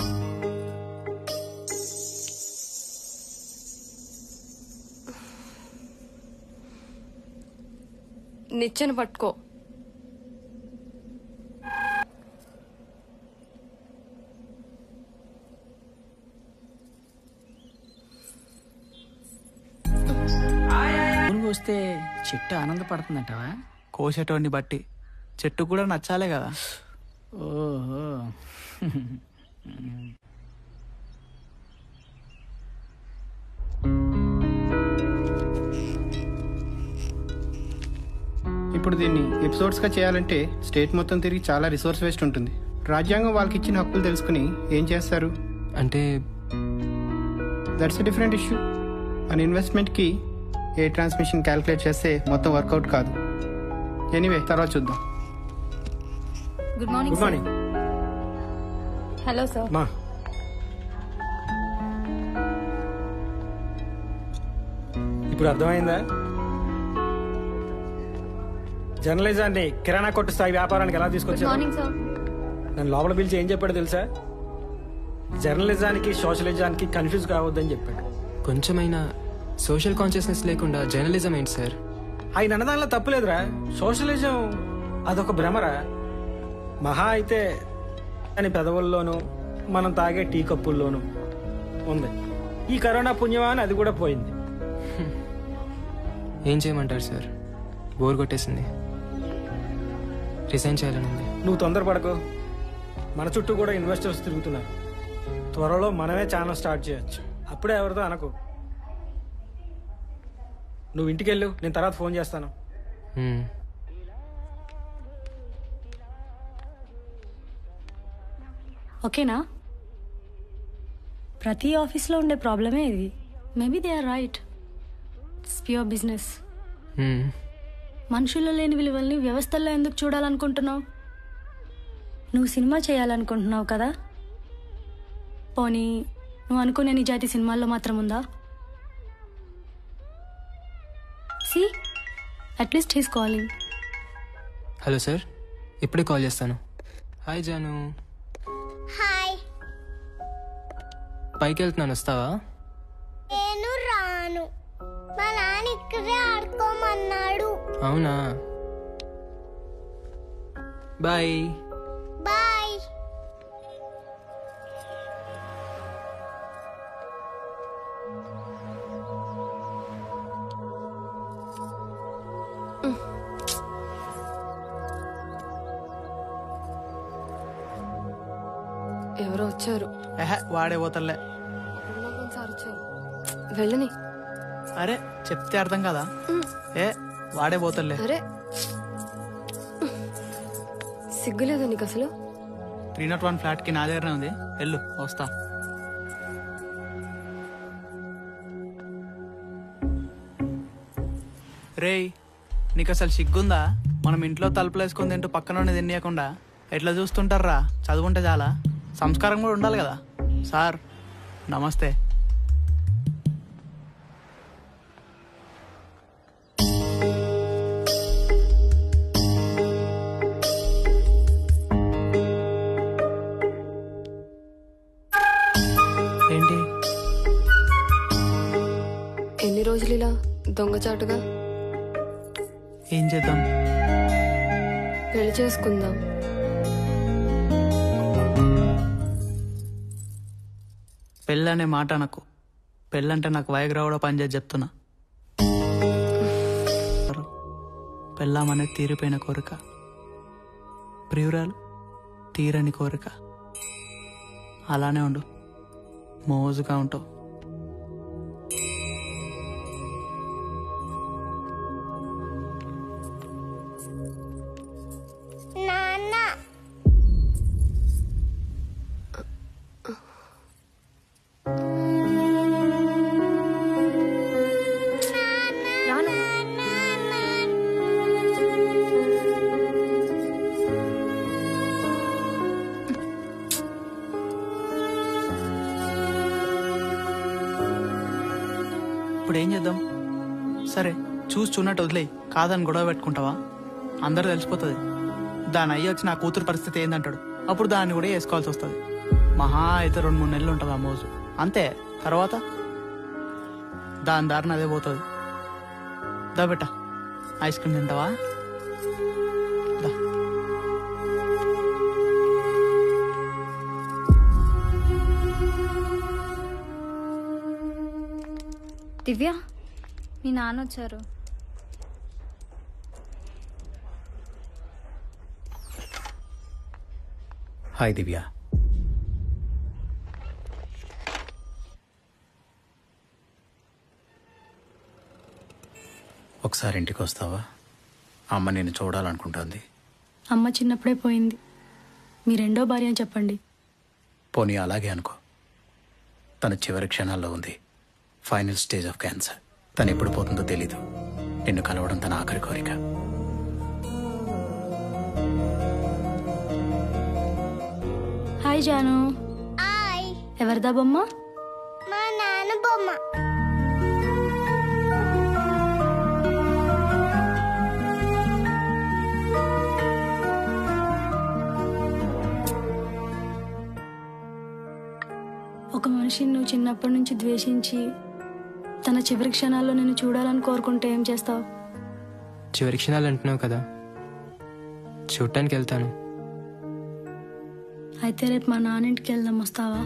నిచ్చెన పట్టుకో. వస్తే చెట్టు ఆనందపడుతుందంటావా? కోసేటోడిని బట్టి చెట్టు కూడా నచ్చాలే కదా. ఓహో. ఇప్పుడు దీన్ని ఎపిసోడ్స్గా చేయాలంటే స్టేట్ మొత్తం తిరిగి చాలా రిసోర్స్ వేస్ట్ ఉంటుంది. రాజ్యాంగం వాళ్ళకి ఇచ్చిన హక్కులు తెలుసుకుని ఏం చేస్తారు అంటే దట్స్ ఎ డిఫరెంట్ ఇష్యూ. మన ఇన్వెస్ట్మెంట్కి ఏ ట్రాన్స్మిషన్ క్యాలిక్యులేట్ చేస్తే మొత్తం వర్కౌట్ కాదు. ఎనీవే తర్వాత చూద్దాం. Good morning. Good morning. Hello sir. మా ఇప్పుడు అర్థమైందా? జర్నలిజాన్ని కిరాణా కొట్టు స్థాయి వ్యాపారానికి ఎలా గుడ్ తీసుకొచ్చారు? Morning sir. నన్ను లోపల పిలిచి ఏం చెప్పాడు తెలుసా? జర్నలిజానికి సోషలిజానికి కన్ఫ్యూజ్ కావద్దని చెప్పాడు. కొంచెమైనా సోషల్ కాన్షియస్నెస్ లేకుండా జర్నలిజం ఏంటి సార్? ఆయన అన్నదానిలో తప్పులేదురా. సోషలిజం అదొక భ్రమరా. మహా అయితే అని పెదవుల్లోనూ మనం తాగే టీ కప్పుల్లోనూ ఉంది. ఈ కరోనా పుణ్యమా అని అది కూడా పోయింది. ఏం చేయమంటారు సార్? బోర్ కొట్టేసింది. రిజైన్ చేయాలని ఉంది. నువ్వు తొందరపడకు. మన చుట్టూ కూడా ఇన్వెస్టర్స్ తిరుగుతున్నారు. త్వరలో మనమే ఛానల్ స్టార్ట్ చేయొచ్చు. అప్పుడే ఎవరితో అనకు. నువ్వు ఇంటికి వెళ్ళు, నేను తర్వాత ఫోన్ చేస్తాను. ఓకేనా? ప్రతి ఆఫీస్లో ఉండే ప్రాబ్లమే ఇది. Maybe they are right. It's pure business. మనుషుల్లో లేని విలువల్ని వ్యవస్థల్లో ఎందుకు చూడాలనుకుంటున్నావు? నువ్వు సినిమా చేయాలనుకుంటున్నావు కదా, పోనీ నువ్వు అనుకునే నిజాయితీ సినిమాల్లో మాత్రం ఉందా? C at least he's calling. Hello sir, ఇప్పుడే కాల్ చేస్తాను. హాయ్ జాను. హాయ్. పైకి వెళ్తున్నాను, వస్తావా? నేను రాను. మా నాన్న ఇక్కడే ఆడుకోమన్నాడు. అవునా? బాయ్. బాయ్. ఎవరో వచ్చారు. వాడే పోతలే. సార్ వచ్చారు. వెళ్ళని. అరే చెప్తే అర్థం కదా. వాడే పోతలే. అరే సిగ్గులేదు నీకు అసలు? 301 ఫ్లాట్కి నా దగ్గరనే ఉంది. వెళ్ళు, వస్తా. రేయ్ నీకు అసలు సిగ్గుందా? మనం ఇంట్లో తలుపులు వేసుకొని తింటూ పక్కన తినేయకుండా ఎట్లా చూస్తుంటారా? చదువుంటే చాలా, సంస్కారం కూడా ఉండాలి కదా. సార్ నమస్తే. ఏంటి ఎన్ని రోజులు ఇలా దొంగచాటుగా? ఏం చేద్దాం? పెళ్లి చేసుకుందాం. పెళ్ళనే మాట నాకు. పెళ్ళంటే నాకు వైగ్రా కూడా పనిచేసి చెప్తున్నా. పెళ్ళామనే తీరిపోయిన కోరిక, ప్రియురాలు తీరని కోరిక. అలానే ఉండు, మోజుగా ఉంటావు. నాన్న ఇప్పుడు ఏం చేద్దాం? సరే చూసి చూన్నట్టు వదిలేయి. కాదని గొడవ పెట్టుకుంటావా? అందరూ తెలిసిపోతుంది. దాని అయ్యి వచ్చి నా కూతురు పరిస్థితి ఏందంటాడు. అప్పుడు దాన్ని కూడా వేసుకోవాల్సి వస్తుంది. మహా అయితే 2-3 నెలలు ఉంటుంది ఆ మోజు, అంతే. తర్వాత దాని దారిని అదే పోతుంది. దా బెట్ట, ఐస్ క్రీమ్ తింటావా? దా. దివ్య, మీ నాన్న వచ్చారు. హాయ్ దివ్య. ఒకసారి ఇంటికి వస్తావా? అమ్మ నేను చూడాలనుకుంటుంది. అమ్మ చిన్నప్పుడే పోయింది. మీ రెండో భార్య అని చెప్పండి. పోనీ అలాగే అనుకో. తన చివరి క్షణాల్లో ఉంది. Final stage of cancer. తను ఎప్పుడు పోతుందో తెలీదు. నిన్ను కలవడం తన ఆఖరి కోరిక. హాయ్ జాను. హాయ్. ఎవరిదా బొమ్మ? మా నాన్న బొమ్మ. ఒక మనిషిని నువ్వు చిన్నప్పటి నుంచి ద్వేషించి తన చివరి క్షణాల్లో నిన్ను చూడాలని కోరుకుంటే ఏం చేస్తావు? చివరి క్షణాలు అంటున్నావు కదా, చూడటానికి వెళ్తాను. అయితే రేపు మా నాన్నింటికి వెళ్దాం, వస్తావా?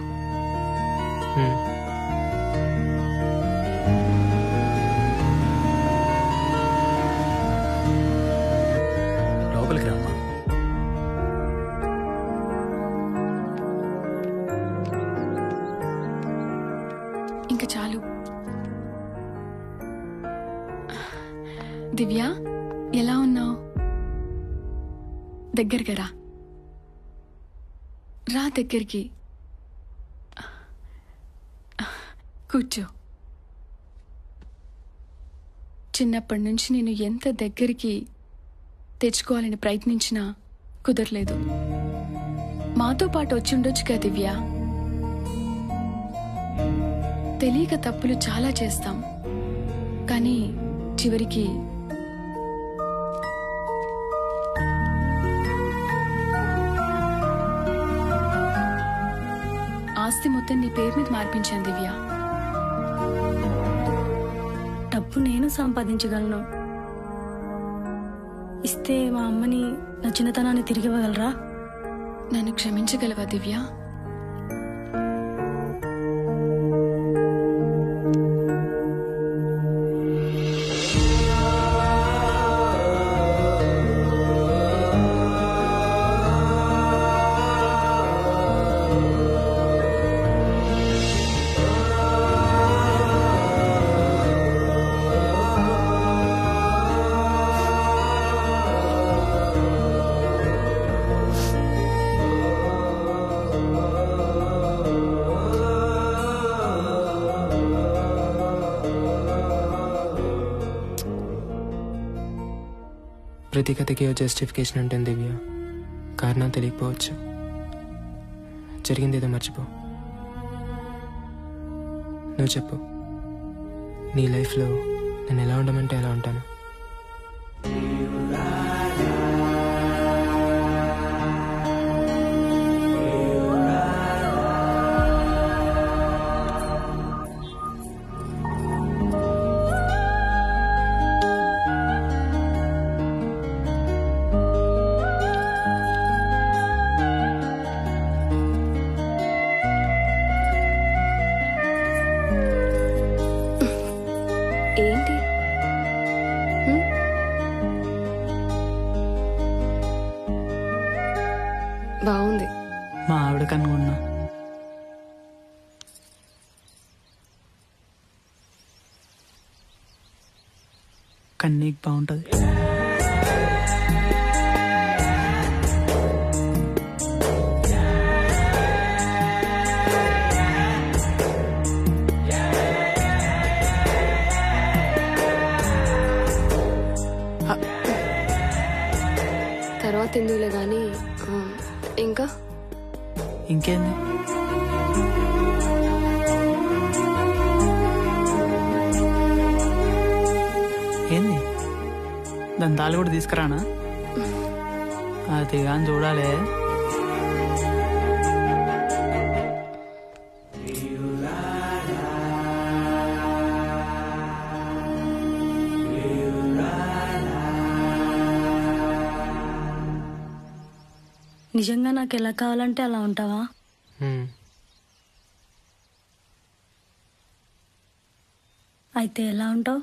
లోపలికి రామ్మా. ఇంకా చాలు. దివ్య, ఎలా ఉన్నావు? దగ్గరికి రా. రా దగ్గరికి. కూర్చో. చిన్నప్పటి నుంచి నేను ఎంత దగ్గరికి తెచ్చుకోవాలని ప్రయత్నించినా కుదరలేదు. మాతో పాటు వచ్చి ఉండొచ్చుగా దివ్య. తెలియక తప్పులు చాలా చేస్తాం, కానీ చివరికి ఆస్తి మొత్తం నీ పేరు మీద మార్పించాను దివ్య. డబ్బు నేను సంపాదించగలను. ఇస్తే మా అమ్మని నా చిన్నతనాన్ని తిరిగి ఇవ్వగలరా? నన్ను క్షమించగలవా దివ్య? ప్రతి కథకి ఓ జస్టిఫికేషన్ ఉంటుంది దివ్య. కారణం తెలియకపోవచ్చు. జరిగింది ఏదో మర్చిపో. నువ్వు చెప్పు, నీ లైఫ్లో నేను ఎలా ఉండమంటే ఎలా ఉంటాను. ఏంటి? బాగుంది. మా ఆవిడ కనుగొన్నా. కన్నీకి బాగుంటుంది. తర్వాత ఎందుకులే కానీ ఇంకా ఇంకేంది? ఏంది? దాని తాళి కూడా తీసుకురానా? అది కానీ చూడాలి. నిజంగా నాకు ఎలా కావాలంటే అలా ఉంటావా? అయితే ఎలా ఉంటావు?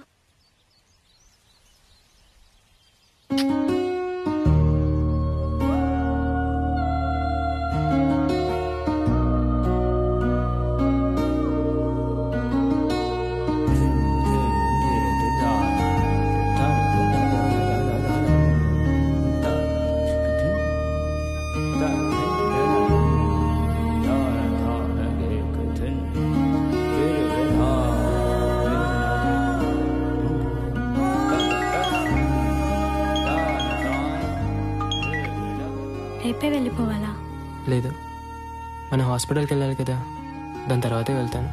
రేపే వెళ్ళిపోవాలా? లేదు, మనం హాస్పిటల్కి వెళ్ళాలి కదా, దాని తర్వాతే వెళ్తాను.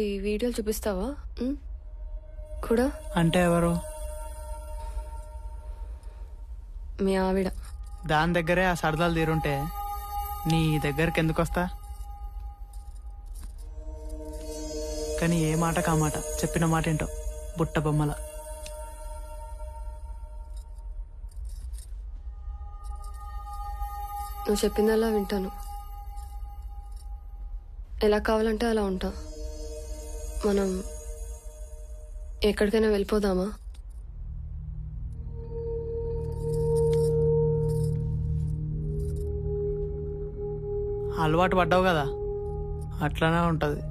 ఈ వీడియోలు చూపిస్తావా కూడా? అంటే ఎవరు? మీ ఆవిడ. దాని దగ్గరే ఆ సరదాలు తీరుంటే నీ దగ్గరికి ఎందుకు వస్తా? కానీ ఏ మాట కామాట చెప్పిన మాట ఏంటో బుట్ట బొమ్మల. నువ్వు చెప్పిందల్లా వింటాను. ఎలా కావాలంటే అలా ఉంటా. మనం ఎక్కడికైనా వెళ్ళిపోదామా? అలవాటు పడ్డావు కదా, అట్లానే ఉంటుంది.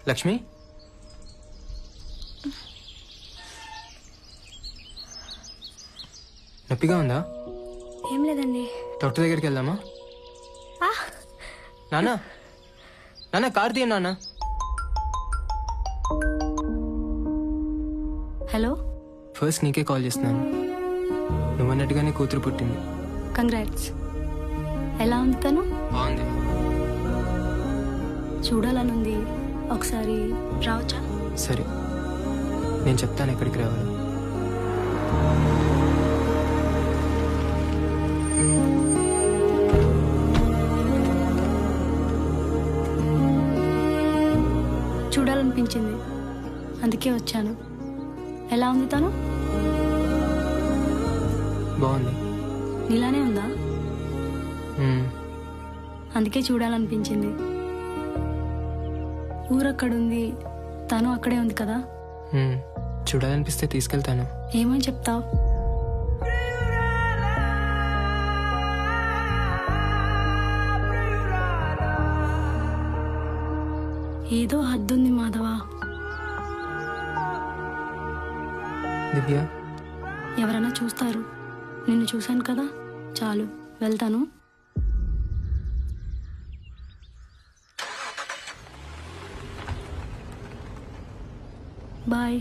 లక్ష్మి, నొప్పిగా ఉందా? ఏం లేదండి. డాక్టర్ దగ్గరికి వెళ్దామా? నాన్న నాన్న కార్ తీయ నాన్న. హలో, ఫస్ట్ నీకే కాల్ చేస్తున్నాను. నువ్వన్నట్టుగానే కూతురు పుట్టింది. కంగ్రాట్స్. ఎలా ఉంది తను? బాగుంది. చూడాలనుంది. ఒకసారి రావచ్చా? సరే, నేను చెప్తాను ఎక్కడికి రావాలి. చూడాలనిపించింది, అందుకే వచ్చాను. ఎలా ఉంది తను? బాగుంది. నీలానే ఉందా? అందుకే చూడాలనిపించింది. ఊరక్కడుంది, తను అక్కడే ఉంది కదా. చూడాలనిపిస్తే తీసుకెళ్తాను. ఏమని చెప్తావు? ఏదో హద్దుంది మాధవా. దివ్య, ఎవరైనా చూస్తారు. నిన్ను చూశాను కదా, చాలు. వెళ్తాను. బాయ్.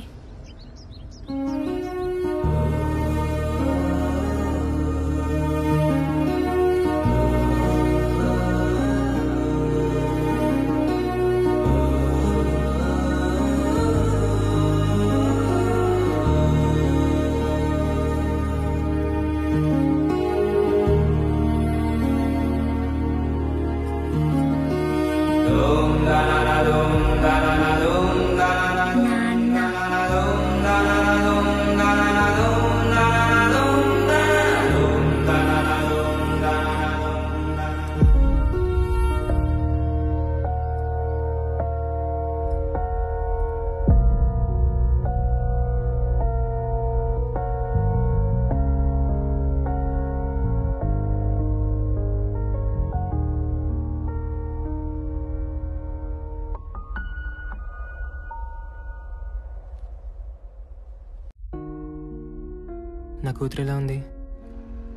నా కూతురు ఎలా ఉంది?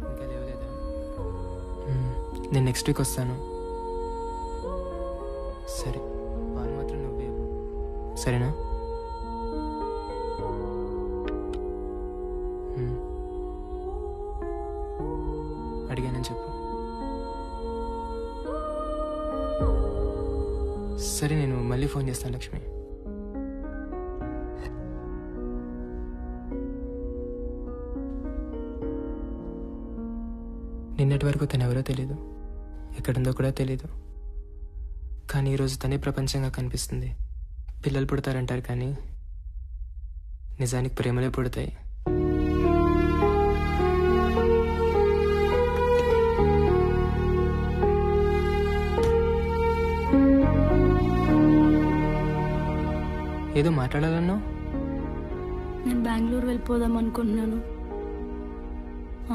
ఇంకా లేవలేదా? నేను నెక్స్ట్ వీక్ వస్తాను. సరే, పాలు మాత్రం నువ్వే ఇవ్వు. సరేనా? అడిగానని చెప్పు. సరే, నేను మళ్ళీ ఫోన్ చేస్తాను లక్ష్మి. నిన్నటి వరకు తను ఎవరో తెలీదు, ఎక్కడుందో కూడా తెలీదు. కానీ ఈరోజు తనే ప్రపంచంగా కనిపిస్తుంది. పిల్లలు పుడతారంటారు కానీ నిజానికి ప్రేమలే పుడతాయి. ఏదో మాట్లాడాలన్నావు? నేను బెంగళూరు వెళ్ళిపోదాం అనుకుంటున్నాను.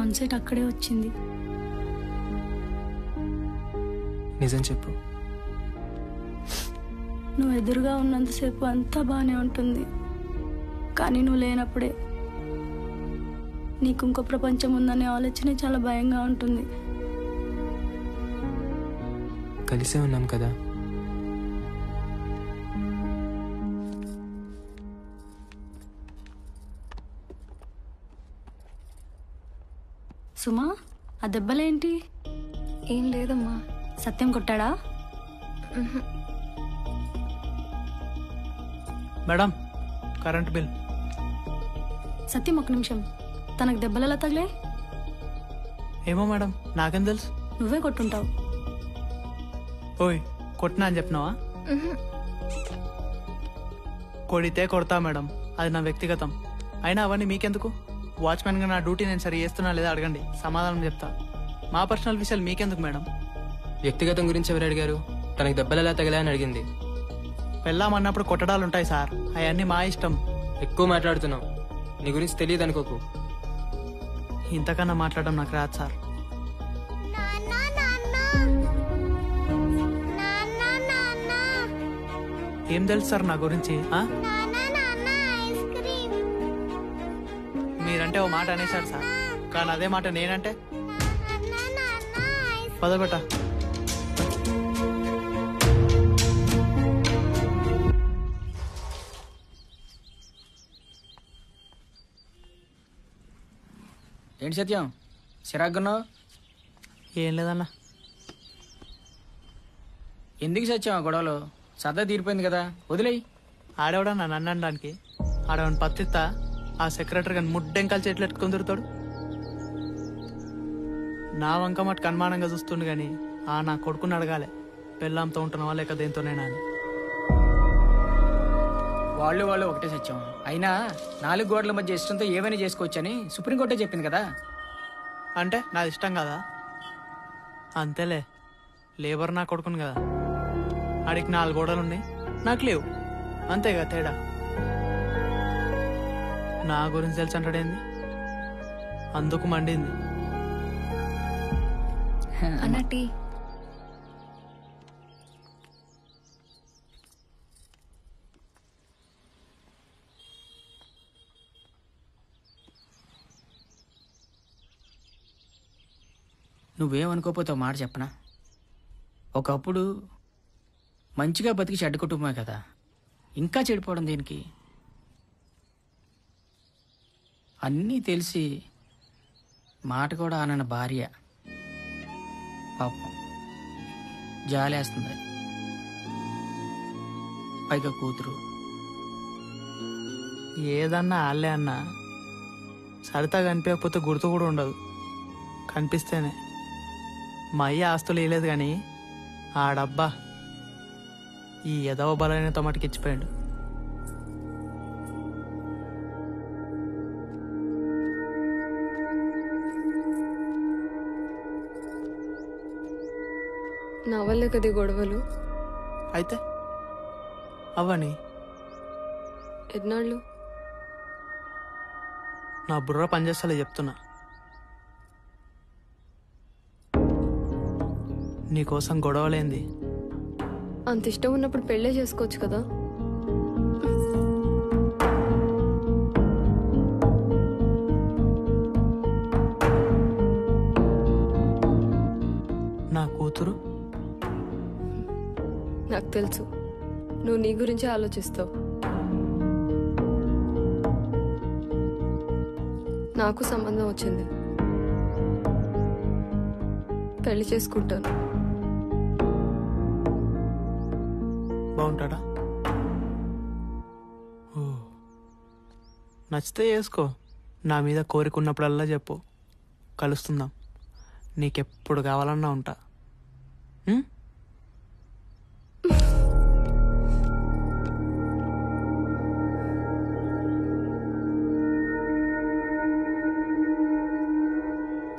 ఆన్సైట్ అక్కడే వచ్చింది. నిజం చెప్పు. నువ్వు ఎదురుగా ఉన్నంతసేపు అంతా బాగానే ఉంటుంది, కానీ నువ్వు లేనప్పుడే నీకు ఇంకో ప్రపంచం ఉందనే ఆలోచన చాలా భయంగా ఉంటుంది. కలిసే ఉన్నాం కదా. సుమా, ఆ దెబ్బలేంటి? ఏం లేదమ్మా. సత్యం కొట్టాడా? Madam, current bill. సత్యం, ఒక నిమిషం. తనకు దెబ్బలు ఎలా తగిలే? ఏమో మేడం, నాకేం తెలుసు. నువ్వే కొట్టుంటావు. ఓయ్, కొట్టినా అని చెప్పినావా? కొడితే కొడతా మేడం, అది నా వ్యక్తిగతం. అయినా అవన్నీ మీకెందుకు? వాచ్మెన్గా నా డ్యూటీ నేను సరి చేస్తున్నా లేదా అడగండి, సమాధానం చెప్తా. మా పర్సనల్ విషయాలు మీకెందుకు మేడం? వ్యక్తిగతం గురించి ఎవరు అడిగారు? తనకి దెబ్బలు ఎలా తగిలా అని అడిగింది. పెళ్ళామన్నప్పుడు కొట్టడాలుంటాయి సార్, అవన్నీ మా ఇష్టం. ఎక్కువ మాట్లాడుతున్నావు. నీ గురించి తెలియదు అనుకోకు. ఇంతకన్నా మాట్లాడడం నాకు రాదు సార్. ఏం తెలుసు సార్ నా గురించి ఆ? మీరంటే ఓ మాట అనేసాడు సార్, కానీ అదే మాట నేనంటే పదబెట్ట. ఏంటి సత్యం చిరాకున్నావు? ఏం లేదన్నా. ఎందుకు సత్యం ఆ గొడవలు? సరదా తీరిపోయింది కదా, వదిలేయి. ఆడేవాడన్నా నన్ను అనడానికి? ఆడేవాడిని పత్తిస్తా ఆ సెక్రటరీ కానీ ముడ్డెంకాలు చెట్లు ఎట్టుకొని తిరుగుతాడు. నా వంక మటుకు అనుమానంగా చూస్తుండు కానీ నా కొడుకుని అడగాలి పెళ్ళాంతో ఉంటున్నావా లేక దేంతోనేనా అని. వాళ్ళు ఒకటే సత్యం. అయినా 4 గోడల మధ్య ఇష్టంతో ఏమైనా చేసుకోవచ్చని సుప్రీంకోర్టే చెప్పింది కదా. అంటే నాది ఇష్టం కదా? అంతేలే, లేబర్ నా కొడుకుని కదా. ఆడికి 4 గోడలు ఉన్నాయి, నాకు లేవు, అంతేగా తేడా. నా గురించి తెలిసి అంటాడేంది, అందుకు మండింది. అన్నట్టి నువ్వేమనుకోపోతే మాట చెప్పనా? ఒకప్పుడు మంచిగా బతికి చెడ్డ కుటుంబమే కదా, ఇంకా చెడిపోవడం దేనికి? అన్నీ తెలిసి మాట కూడా అనన్న భార్య పాపం జాలేస్తుంది. పైగా కూతురు. ఏదన్నా ఆళ్ళే అన్నా సరితా కనిపించకపోతే గుర్తు కూడా ఉండదు, కనిపిస్తేనే. మా అయ్య ఆస్తులు వేయలేదు కానీ ఆడబ్బా ఈ ఎదవ బలైన తమటికి ఇచ్చిపోయాడు. నా వల్లే కదా గొడవలు. అయితే అవ్వని ఎన్నాళ్ళు? నా బుర్ర పనిచేస్తలే చెప్తున్నా. నీకోసం గొడవలేంది. అంత ఇష్టం ఉన్నప్పుడు పెళ్ళే చేసుకోవచ్చు కదా. నా కూతురు నాకు తెలుసు, నువ్వు నీ గురించే ఆలోచిస్తావు. నాకు సంబంధం వచ్చింది, పెళ్లి చేసుకుంటాను. బాగుంటాడా? ఓ, నచ్చితే చేసుకో. నా మీద కోరిక ఉన్నప్పుడల్లా చెప్పు, కలుస్తుందాం. నీకెప్పుడు కావాలన్నా ఉంటా.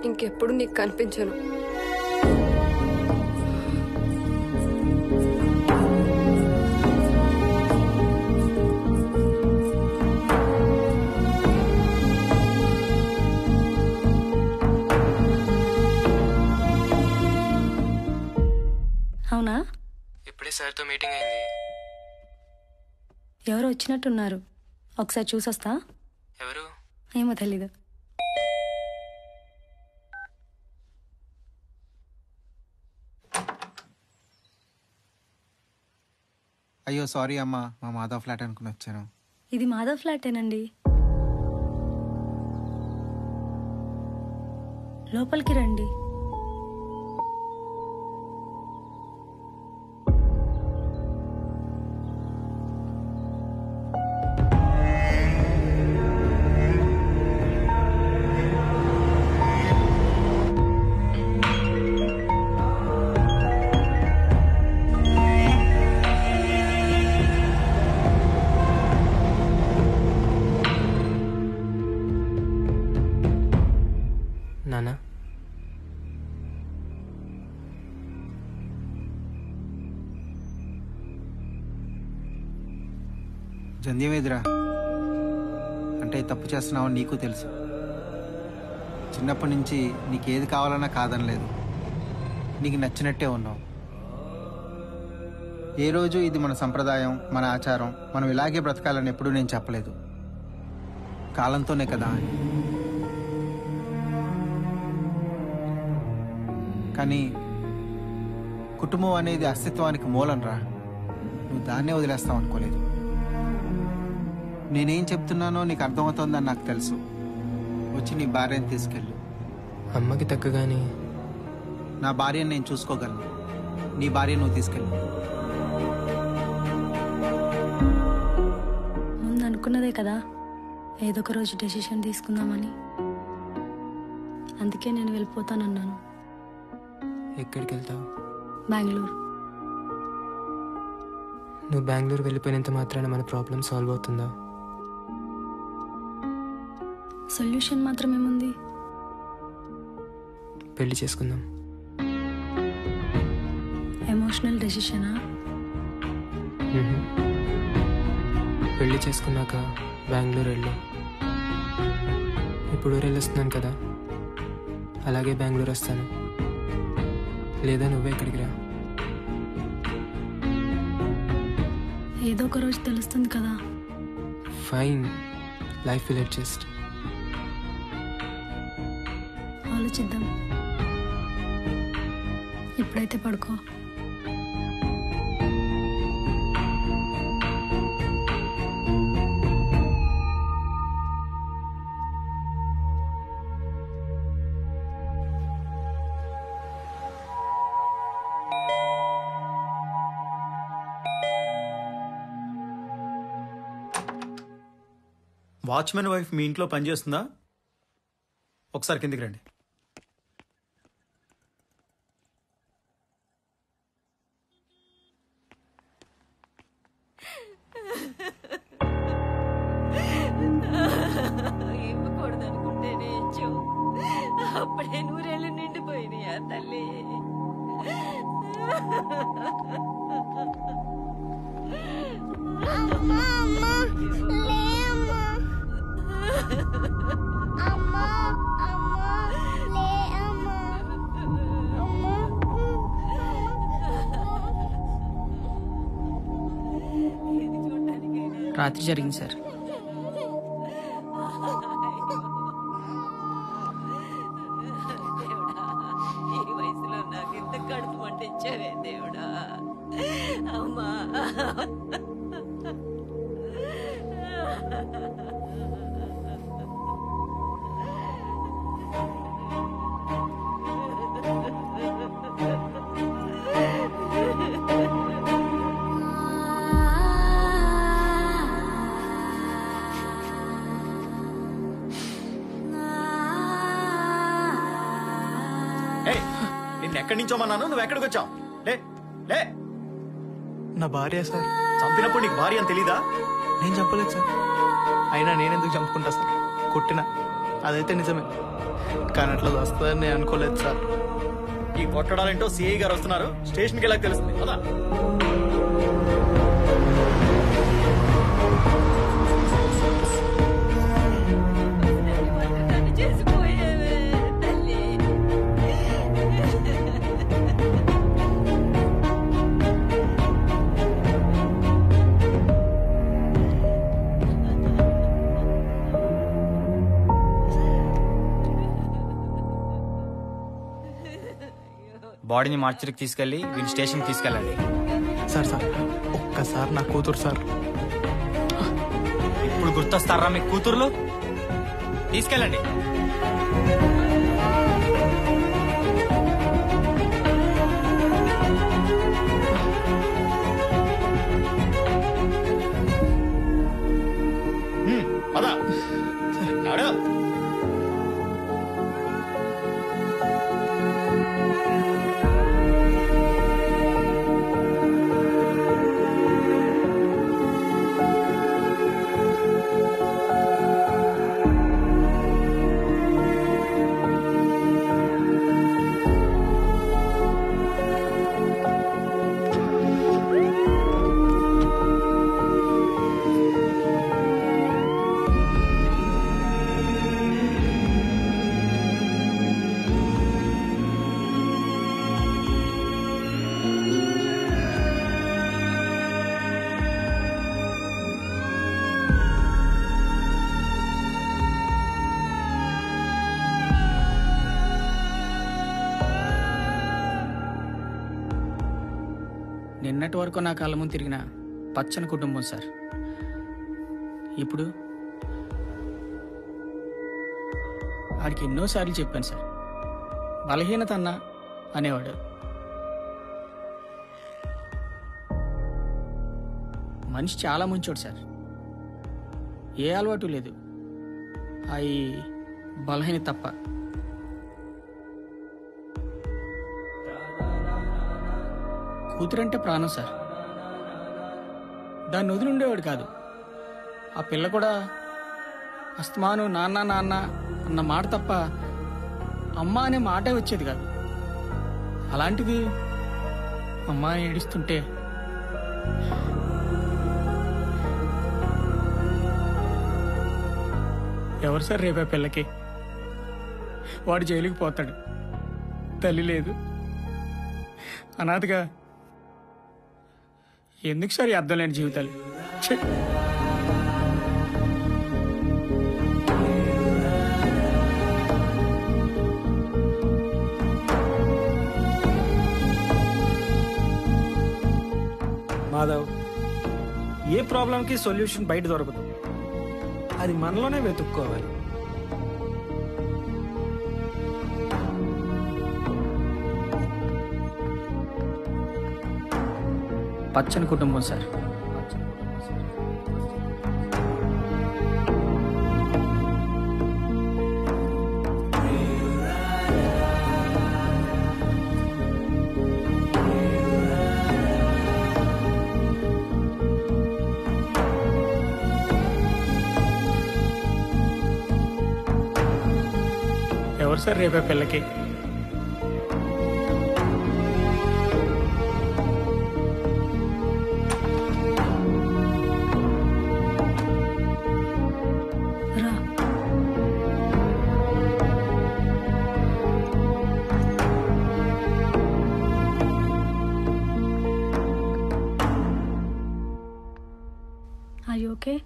ఇంకెప్పుడు నీకు కనిపించను. అవునా? ఇప్పుడే సార్తో మీటింగ్ అయింది. ఎవరు వచ్చినట్టున్నారు, ఒకసారి చూసొస్తా. ఎవరు? ఏమో తెలీదు. అయ్యో సారీ అమ్మా, మా మాధవ్ ఫ్లాట్ అనుకుని వచ్చాను. ఇది మాధవ్ ఫ్లాటేనండి. లోపలికి రండి. నానా, జంధ్యమేదిరా అంటే తప్పు చేస్తున్నావు నీకు తెలుసు. చిన్నప్పటి నుంచి నీకేది కావాలన్నా కాదనలేదు, నీకు నచ్చినట్టే ఉన్నావు. ఏ రోజు ఇది మన సంప్రదాయం, మన ఆచారం, మనం ఇలాగే బ్రతకాలని ఎప్పుడూ నేను చెప్పలేదు. కాలంతోనే కదా అని. కానీ కుటుంబం అనేది అస్తిత్వానికి మూలం రా. నువ్వు దాన్నే వదిలేస్తావు అనుకోలేదు. నేనేం చెప్తున్నానో నీకు అర్థమవుతోందని నాకు తెలుసు. వచ్చి నీ భార్యని తీసుకెళ్ళు. అమ్మకి తగ్గగానే నా భార్యను నేను చూసుకోగలను. నీ భార్య నువ్వు తీసుకెళ్ళు. ముందు అనుకున్నదే కదా ఏదో ఒక రోజు డెసిషన్ తీసుకుందామని. అందుకే నేను వెళ్ళిపోతానన్నాను. ఎక్కడికి వెళ్తావు? బెంగళూరు. నువ్వు బెంగళూరు వెళ్ళిపోయినంత మాత్రాన మన ప్రాబ్లం సాల్వ్ అవుతుందా? సొల్యూషన్ మాత్రం ఏముంది? పెళ్లి చేసుకుందాం. ఎమోషనల్ డెసిషనా? పెళ్లి చేసుకున్నాక బెంగళూరు వెళ్ళు. ఇప్పుడు ఊరు వెళ్ళొస్తున్నాను కదా, అలాగే బెంగళూరు వస్తాను. లేదా నువ్వే ఇక్కడికి రా. ఏదో ఒక రోజు తెలుస్తుంది కదా. Fine, life will adjust. ఆలోచిద్దాం. ఇప్పుడైతే పడుకో. వాచ్మెన్ వైఫ్ మీ ఇంట్లో పనిచేస్తుందా? ఒకసారి కిందికి రండి. ఇవ్వకూడదనుకుంటేనే ఇచ్చావు. అప్పుడే నూరేళ్ళు నిండిపోయినాయా తల్లి? అమ్మా అమ్మా లే అమ్మా. అమ్మా అమ్మా లే అమ్మా. రాత్రి జరిగింది సార్. ఈ వయసులో నాకు ఇంత కడుపు మంట ఇచ్చావే దేవుడా. అమ్మా నిన్ను ఎక్కడి నుంచో మన్నాను, నువ్వు ఎక్కడికి వచ్చావు? లే లే. నా భార్య సార్. చంపినప్పుడు నీకు భార్య అని తెలీదా? నేను చంపలేదు సార్. అయినా నేనెందుకు చంపుకుంటా సార్? కొట్టినా అదైతే నిజమే, కానీ అట్లా వస్తుందని నేను అనుకోలేదు సార్. ఈ కొట్టడాలేంటో సిఐ గారు వస్తున్నారు, స్టేషన్కి వెళ్ళాక తెలుస్తుంది కదా. చేసిపోయేవే తల్లి. బాడీని మార్చరికి తీసుకెళ్లి వీళ్ళ స్టేషన్కి తీసుకెళ్ళండి. సార్ సార్ ఒక్కసారి నా కూతురు సార్. ఇప్పుడు గుర్తొస్తారా మీ కూతుర్లు? తీసుకెళ్ళండి. పద. నాడు. నిన్నటి వరకు నా కళ్ళ ముందు తిరిగిన పచ్చని కుటుంబం సార్. ఇప్పుడు ఆడికి ఎన్నోసార్లు చెప్పాను సార్, బలహీనత అన్నా అనేవాడు. మనిషి చాలా మంచోడు సార్, ఏ అలవాటు లేదు, అవి బలహీన తప్ప. కూతురంటే ప్రాణం సార్, దాన్ని వదిలి ఉండేవాడు కాదు. ఆ పిల్ల కూడా అస్తమాను నాన్న నాన్న అన్న మాట తప్ప అమ్మ అనే మాటే వచ్చేది కాదు. అలాంటిది అమ్మ అని ఏడుస్తుంటే ఎవరు సార్ రేపే పిల్లకి? వాడు జైలుకి పోతాడు, తల్లి లేదు, అనాథగా. ఎందుకు సార్ ఈ అర్థం లేని జీవితాలు? ఛీ! మాధవ్, ఏ ప్రాబ్లంకి సొల్యూషన్ బయట దొరకదు, అది మనలోనే వెతుక్కోవాలి. పచ్చని కుటుంబం సార్. ఎవరు సార్ రేపే పిల్లకి? Are you okay?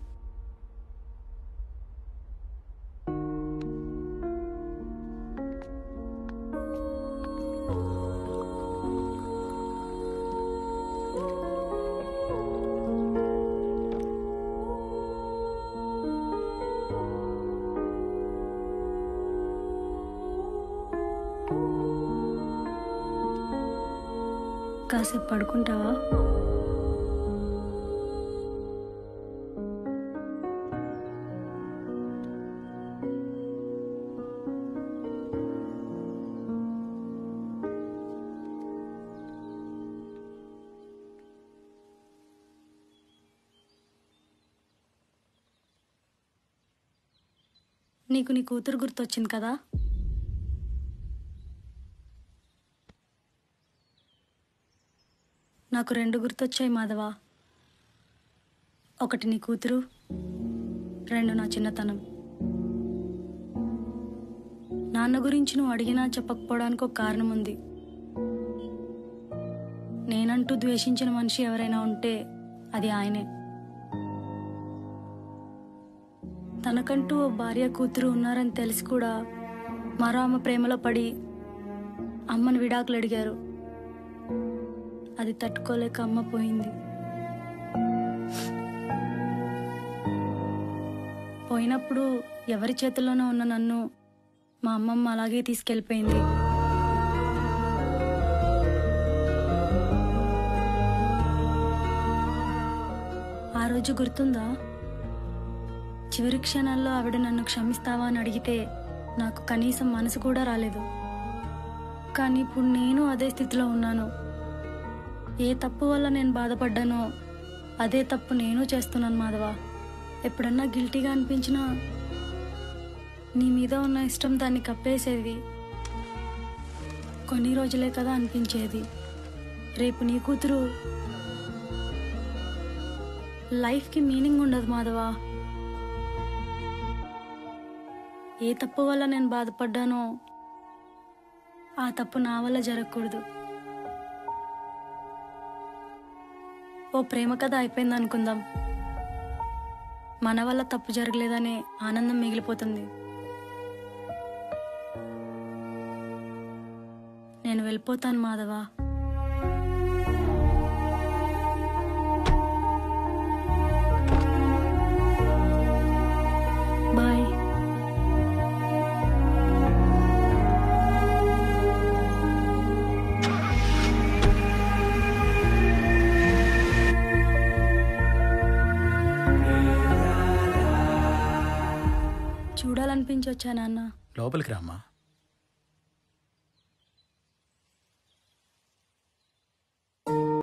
కాసేపు పడుకుంటావా? నీకు నీ కూతురు గుర్తొచ్చింది కదా? నాకు 2 గుర్తొచ్చాయి మాధవ. ఒకటి నీ కూతురు, 2 నా చిన్నతనం. నాన్న గురించి నువ్వు అడిగినా చెప్పకపోవడానికి ఒక కారణం ఉంది. నేనంటూ ద్వేషించిన మనిషి ఎవరైనా ఉంటే అది ఆయనే. తనకంటూ ఓ భార్య కూతురు ఉన్నారని తెలిసి కూడా మరో ఆమె ప్రేమలో పడి అమ్మను విడాకులు అడిగారు. అది తట్టుకోలేక అమ్మ పోయింది. పోయినప్పుడు ఎవరి చేతుల్లోనూ ఉన్న నన్ను మా అమ్మమ్మ అలాగే తీసుకెళ్ళిపోయింది. ఆ రోజు గుర్తుందా? చివరి క్షణాల్లో ఆవిడ నన్ను క్షమిస్తావా అని అడిగితే నాకు కనీసం మనసు కూడా రాలేదు. కానీ ఇప్పుడు నేను అదే స్థితిలో ఉన్నాను. ఏ తప్పు వల్ల నేను బాధపడ్డానో అదే తప్పు నేను చేస్తున్నాను మాధవ. ఎప్పుడన్నా గిల్టీగా అనిపించినా నీ మీద ఉన్న ఇష్టం దాన్ని కప్పేసేది. కొన్ని రోజులే కదా అనిపించేది. రేపు నీ కూతురు లైఫ్కి మీనింగ్ ఉండదు మాధవ. ఏ తప్పు వల్ల నేను బాధపడ్డానో ఆ తప్పు నా వల్ల జరగకూడదు. ఓ ప్రేమ కథ అయిపోయింది అనుకుందాం. మన వల్ల తప్పు జరగలేదనే ఆనందం మిగిలిపోతుంది. నేను వెళ్ళిపోతాను మాధవ. వచ్చా నాన్న. లోపలికి రామ్మా.